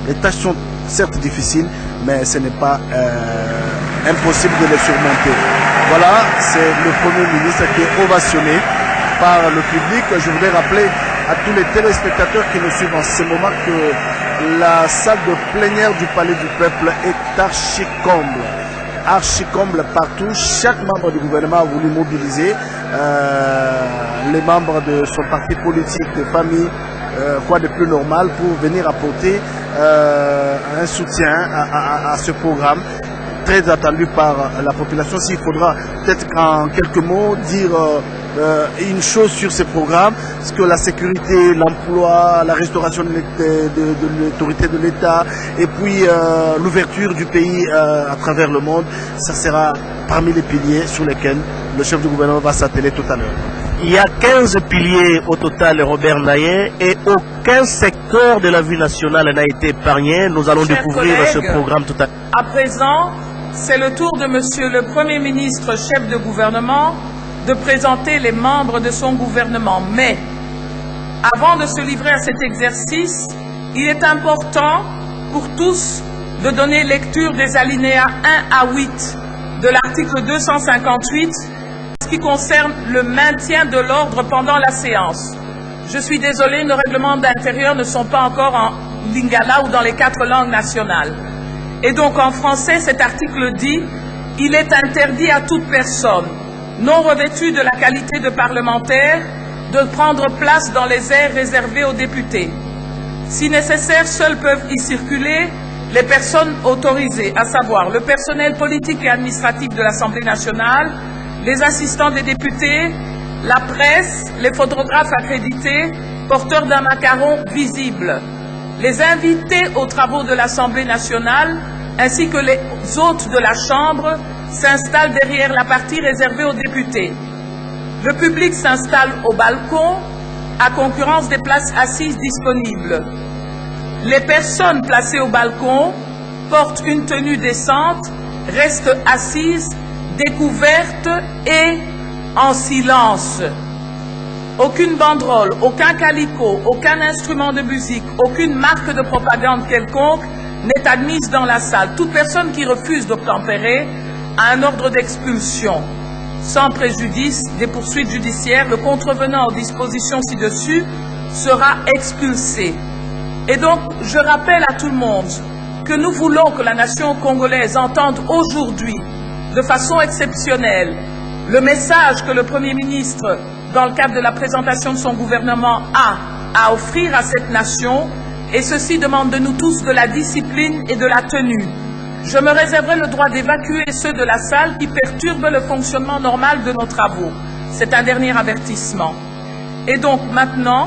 les tâches sont certes difficiles, mais ce n'est pas impossible de les surmonter. Voilà, c'est le Premier ministre qui est ovationné par le public. Je voudrais rappeler à tous les téléspectateurs qui nous suivent en ce moment que la salle de plénière du Palais du Peuple est archi-comble partout. Chaque membre du gouvernement a voulu mobiliser les membres de son parti politique, de famille, quoi de plus normal pour venir apporter un soutien à ce programme très attendu par la population. S'il faudra peut-être en quelques mots dire une chose sur ce programme, c'est que la sécurité, l'emploi, la restauration de l'autorité de l'État et puis l'ouverture du pays à travers le monde, ça sera parmi les piliers sur lesquels le chef du gouvernement va s'atteler tout à l'heure. Il y a 15 piliers au total, Robert Ndaye, et aucun secteur de la vie nationale n'a été épargné. Nous allons découvrir ce programme tout à l'heure. À présent, c'est le tour de Monsieur le Premier ministre, chef de gouvernement, de présenter les membres de son gouvernement. Mais, avant de se livrer à cet exercice, il est important pour tous de donner lecture des alinéas 1 à 8 de l'article 258 qui concerne le maintien de l'ordre pendant la séance. Je suis désolé, nos règlements d'intérieur ne sont pas encore en lingala ou dans les 4 langues nationales. Et donc en français, cet article dit « Il est interdit à toute personne non revêtue de la qualité de parlementaire de prendre place dans les aires réservées aux députés. Si nécessaire, seuls peuvent y circuler les personnes autorisées, à savoir le personnel politique et administratif de l'Assemblée nationale, les assistants des députés, la presse, les photographes accrédités, porteurs d'un macaron visible, les invités aux travaux de l'Assemblée nationale, ainsi que les hôtes de la Chambre s'installent derrière la partie réservée aux députés. Le public s'installe au balcon, à concurrence des places assises disponibles. Les personnes placées au balcon portent une tenue décente, restent assises, découvertes et en silence. Aucune banderole, aucun calicot, aucun instrument de musique, aucune marque de propagande quelconque n'est admise dans la salle. Toute personne qui refuse d'obtempérer a un ordre d'expulsion. Sans préjudice des poursuites judiciaires, le contrevenant aux dispositions ci-dessus sera expulsé. Et donc, je rappelle à tout le monde que nous voulons que la nation congolaise entende aujourd'hui, de façon exceptionnelle, le message que le Premier ministre, dans le cadre de la présentation de son gouvernement, a à offrir à cette nation, et ceci demande de nous tous de la discipline et de la tenue. Je me réserverai le droit d'évacuer ceux de la salle qui perturbent le fonctionnement normal de nos travaux. C'est un dernier avertissement. Et donc maintenant,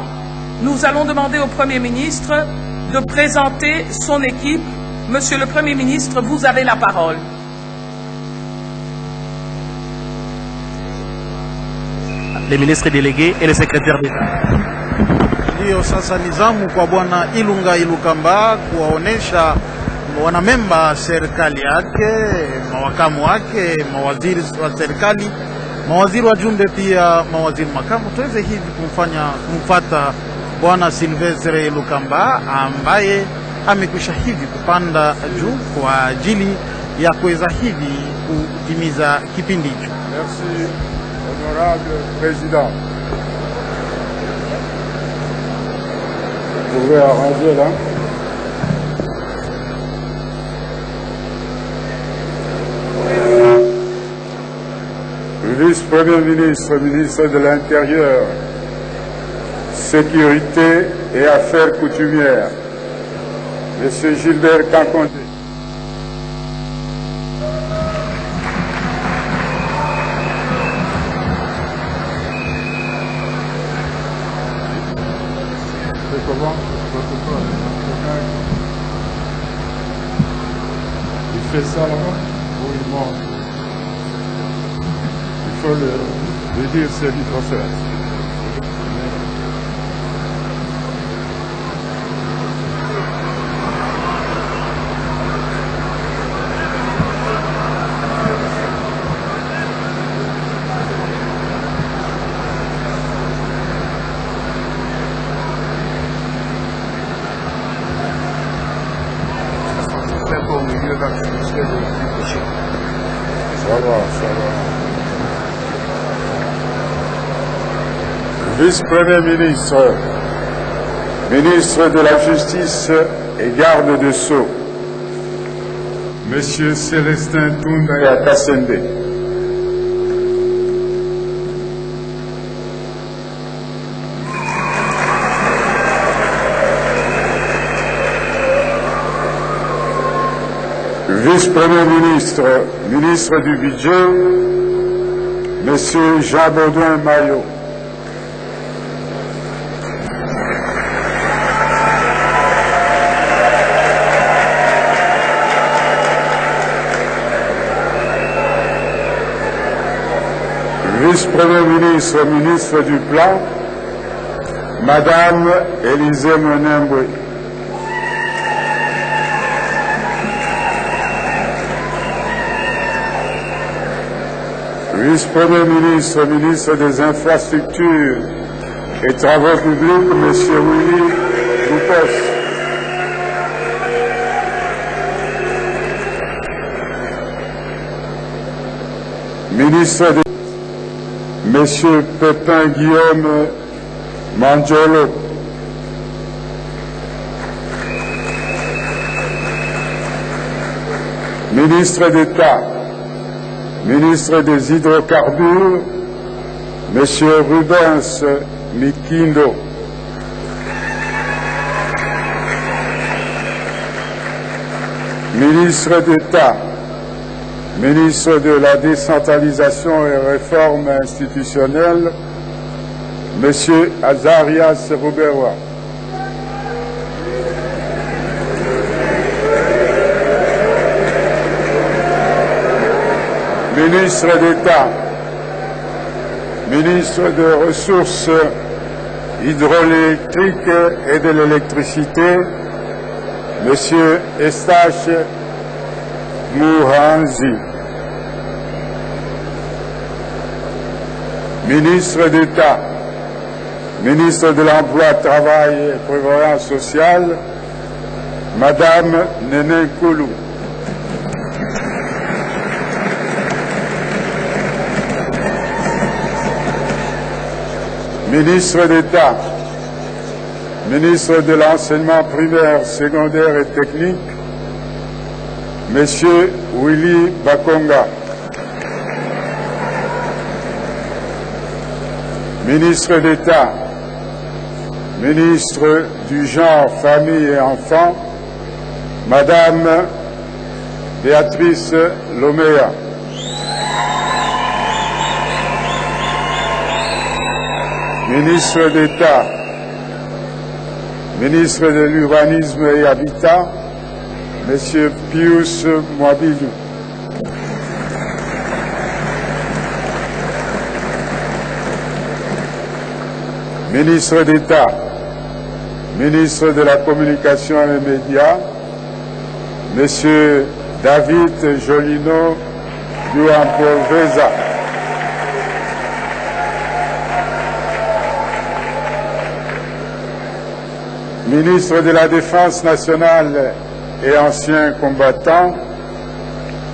nous allons demander au Premier ministre de présenter son équipe. Monsieur le Premier ministre, vous avez la parole. Les ministres délégués et les secrétaires d'État. Ndio sasa ni zamu kwa Bwana Ilunga Ilukamba kuwaonesha wanamemba serikali yake, mawakamu wake, mawaziri wa serikali, mawaziri wajumbe, pia mawaziri makamu. Tuweze hivi kumfata Bwana Silvestre Ilukamba ambaye amekwisha hivi kupanda juu kwa ajili ya kuweza hivi kutimiza kipindi hicho. Merci, honorable président. Vous pouvez arranger là. Vice-premier ministre, ministre de l'Intérieur, Sécurité et Affaires coutumières, Monsieur Gilbert Kankonde. C'est comment? Il fait ça là-bas? Ou il monte? Il faut le dire ce qu'il faut faire. Ça va, ça va. Vice-premier ministre, ministre de la Justice et garde de Sceaux, Monsieur Célestin Toundaya Kassende. Vice-premier ministre, ministre du Budget, Monsieur Jean Baudouin Maillot. Vice-premier ministre, ministre du Plan, Madame Élisée Monembwe. Vice-premier ministre, ministre des Infrastructures et Travaux publics, Monsieur Willy Boupos. Ministre des Monsieur Pépin Guillaume Mangiolo. Ministre d'État, ministre des Hydrocarbures, Monsieur Rubens Mikindo. Ministre d'État, ministre de la Décentralisation et Réforme institutionnelle, Monsieur Azarias Ruberwa. Ministre d'État, ministre des Ressources hydrauliques et de l'électricité, Monsieur Estache Mouhanzi. Ministre d'État, ministre de l'Emploi, Travail et Prévoyance sociale, Madame Néné Koulou. Ministre d'État, ministre de l'Enseignement primaire, secondaire et technique, Monsieur Willy Bakonga. Ministre d'État, ministre du Genre, Famille et Enfants, Madame Béatrice Lomea. Ministre d'État, ministre de l'Urbanisme et Habitat, Monsieur Pius Mwabilu. Ministre d'État, ministre de la Communication et des Médias, Monsieur David Jolino Duampoveza. Ministre de la Défense nationale et ancien combattant,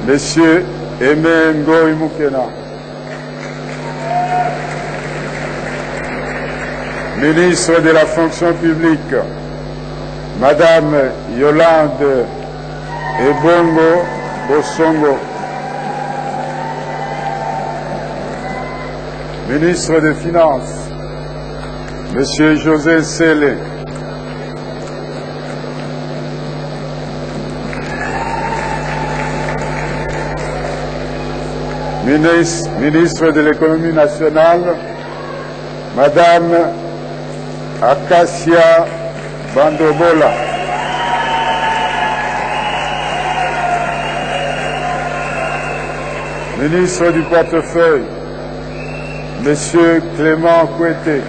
Monsieur Aimé Ngoï Moukena. Ministre de la Fonction publique, Madame Yolande Ebongo Bosongo. Ministre des Finances, Monsieur José Sélé. Ministre de l'Économie nationale, Madame Acacia Bandobola. Ministre du portefeuille, Monsieur Clément Kouété.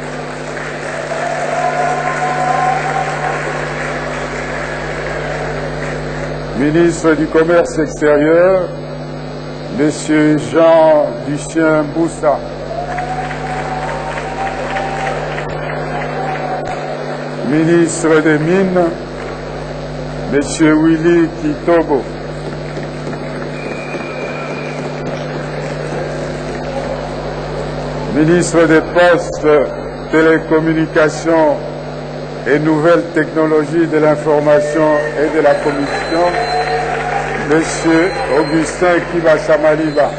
Ministre du Commerce extérieur, Monsieur Jean Lucien Boussa. Ministre des Mines, Monsieur Willy Kitobo. Ministre des Postes, Télécommunications et Nouvelles Technologies de l'Information et de la Communication, Monsieur Augustin Kibasamaliba.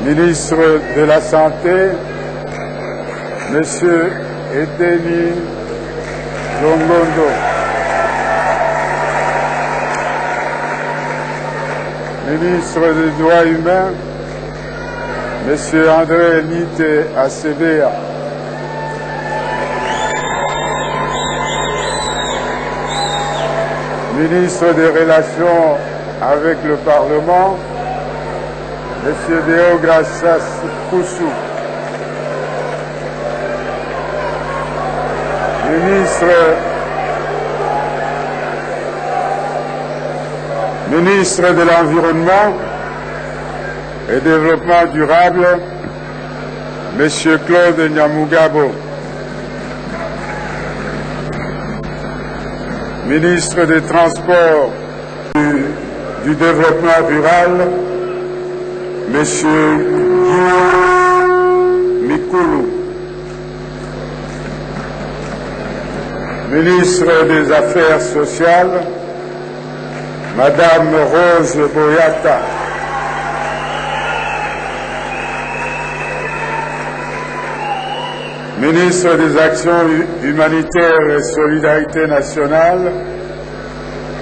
Ministre de la Santé, Monsieur Edeni Longondo. Ministre des Droits humains, Monsieur André Nite Acebea. Ministre des Relations avec le Parlement, Monsieur Deogracias Koussou. Ministre de l'Environnement et Développement durable, Monsieur Claude Nyamugabo. Ministre des Transports, du Développement rural, M. Guillaume Mikulu. Ministre des Affaires sociales, Madame Rose Boyata. Ministre des Actions humanitaires et Solidarité nationale,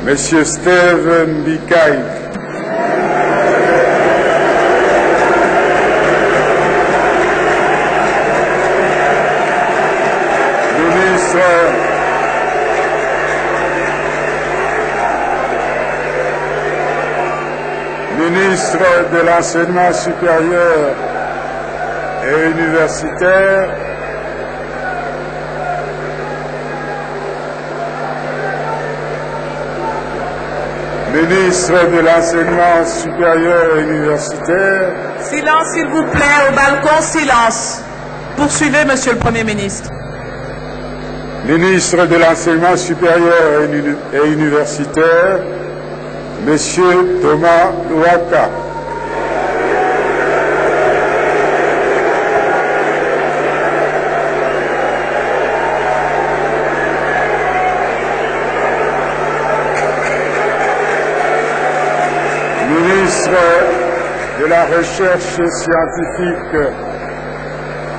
Monsieur Steve Mbikaï. Ministre de l'Enseignement supérieur et universitaire, Ministre de l'Enseignement supérieur et universitaire. Silence, s'il vous plaît, au balcon, silence. Poursuivez, Monsieur le Premier ministre. Ministre de l'Enseignement supérieur et universitaire, Monsieur Thomas Louaka. Ministre de la Recherche scientifique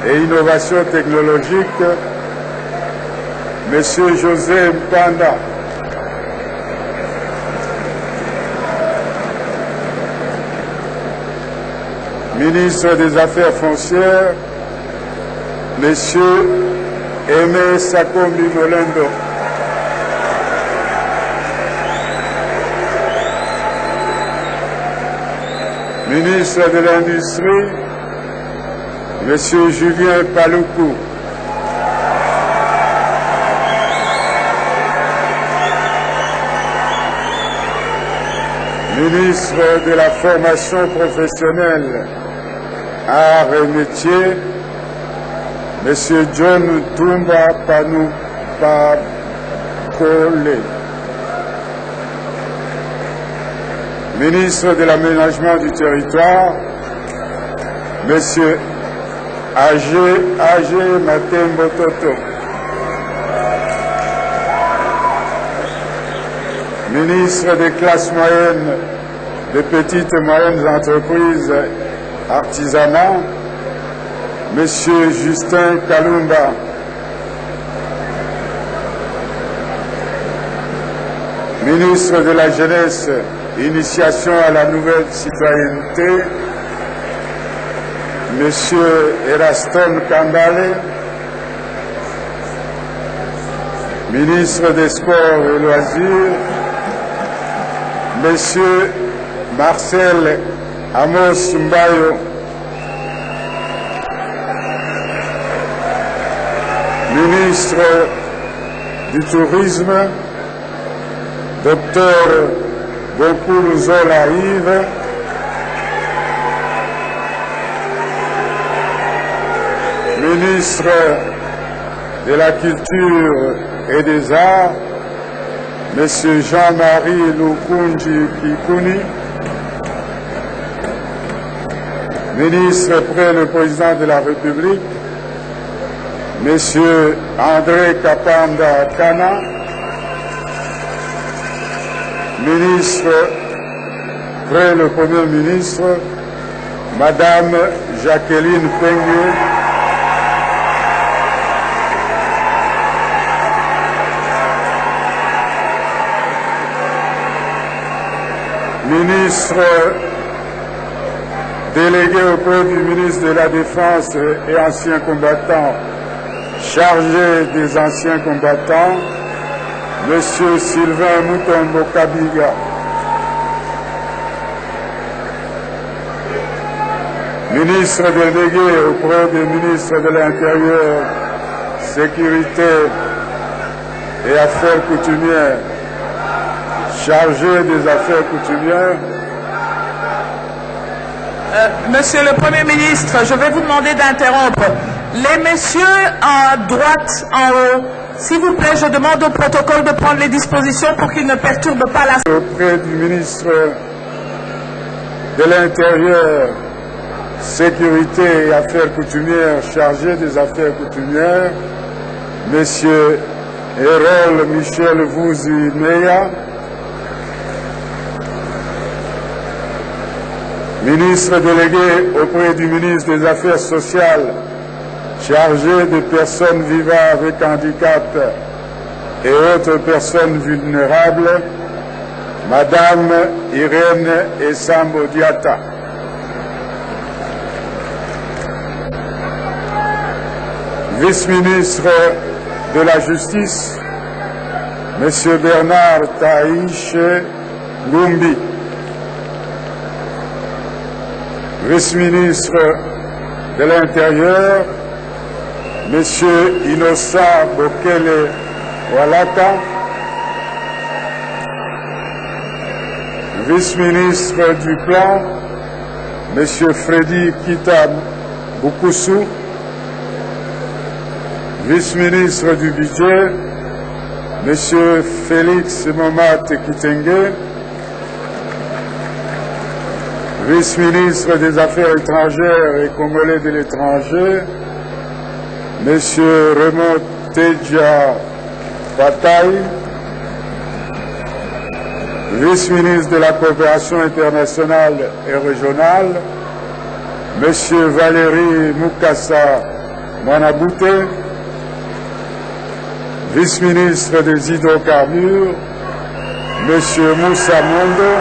et innovation technologique, Monsieur José Mpanda. Ministre des Affaires foncières, Monsieur Aimé Sakombi Molendo. Ministre de l'Industrie, Monsieur Julien Paloukou. Ministre de la Formation professionnelle, Arts et Métiers, Monsieur John Tumba Panupakole. Ministre de l'Aménagement du Territoire, Monsieur Agé Matembo Toto. Ministre des classes moyennes, des petites et moyennes entreprises, artisanat, Monsieur Justin Kalumba. Ministre de la Jeunesse, Initiation à la nouvelle citoyenneté, Monsieur Eraston Kambale. Ministre des Sports et Loisirs, Monsieur Marcel Amos Mbayo. Ministre du Tourisme, Docteur Bokulu Zola Yves. Ministre de la Culture et des Arts, Monsieur Jean-Marie Lukunji Kikuni. Ministre près le Président de la République, Monsieur André Kapanda Kana. Ministre près le Premier ministre, Madame Jacqueline Pengue. Ministre délégué auprès du ministre de la Défense et ancien combattant, chargé des anciens combattants, Monsieur Sylvain Moutombo Kabiga. Ministre délégué auprès du ministre de l'Intérieur, Sécurité et Affaires coutumières, chargé des Affaires coutumières. Monsieur le Premier ministre, je vais vous demander d'interrompre. Les messieurs à droite, en haut, s'il vous plaît, je demande au protocole de prendre les dispositions pour qu'il ne perturbe pas la... Auprès du ministre de l'Intérieur, Sécurité et Affaires coutumières, chargé des Affaires coutumières, Monsieur Erol Michel Vouzi-Meya, ministre délégué auprès du ministre des Affaires sociales, chargé des personnes vivant avec handicap et autres personnes vulnérables, Madame Irène Essambo Diatta. Vice-ministre de la Justice, Monsieur Bernard Taïche Lumbi. Vice-ministre de l'Intérieur, Monsieur Innocent Bokele Walaka. Vice-ministre du Plan, Monsieur Freddy Kita Bukusu. Vice-ministre du Budget, Monsieur Félix Momat Kitenge. Vice-ministre des Affaires étrangères et congolais de l'étranger, Monsieur Raymond Tedja Bataille. Vice-ministre de la Coopération internationale et régionale, Monsieur Valérie Mukasa Manabouté. Vice-ministre des Hydrocarbures, Monsieur Moussa Mondo.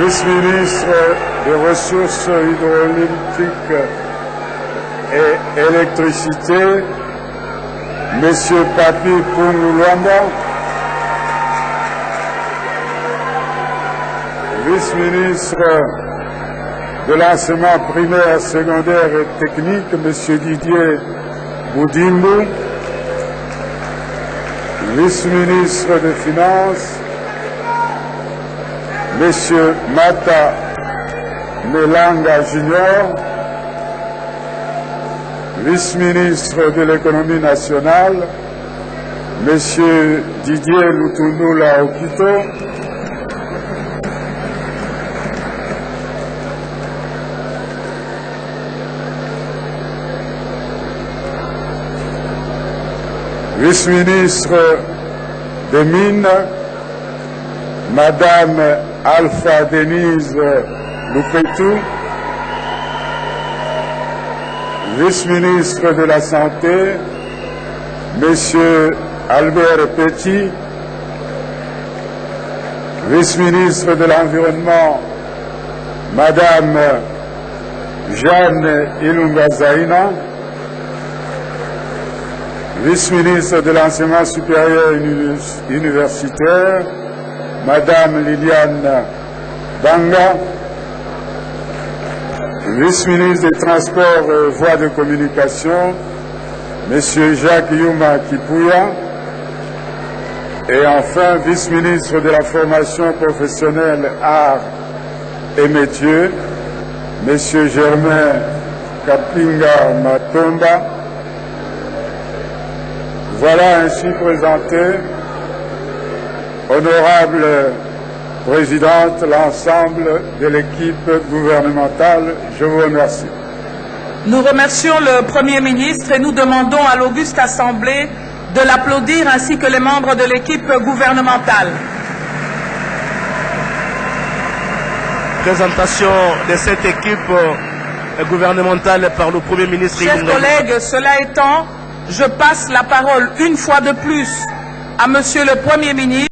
Vice-ministre des Ressources hydrauliques et électricité, Monsieur Papi Pungulwamba. Vice-ministre de l'enseignement primaire, secondaire et technique, Monsieur Didier Boudimbo. Vice-ministre des Finances, Monsieur Mata Melanga Junior. Vice-ministre de l'économie nationale, Monsieur Didier Lutundula Okito. Vice-ministre des Mines, Madame Alpha Denise Lupetou. Vice-ministre de la Santé, Monsieur Albert Petit. Vice-ministre de l'Environnement, Madame Jeanne Ilunga Zaina. Vice-ministre de l'Enseignement supérieur et universitaire, Madame Liliane Banga. Vice-ministre des Transports et Voies de Communication, Monsieur Jacques Yuma Kipouya. Et enfin, vice-ministre de la Formation professionnelle, Arts et Métiers, Monsieur Germain Kapinga Matomba. Voilà ainsi présenté, honorable Présidente, l'ensemble de l'équipe gouvernementale. Je vous remercie. Nous remercions le Premier ministre et nous demandons à l'auguste Assemblée de l'applaudir ainsi que les membres de l'équipe gouvernementale. Présentation de cette équipe gouvernementale par le Premier ministre. Chers collègues, cela étant, je passe la parole une fois de plus à Monsieur le Premier ministre.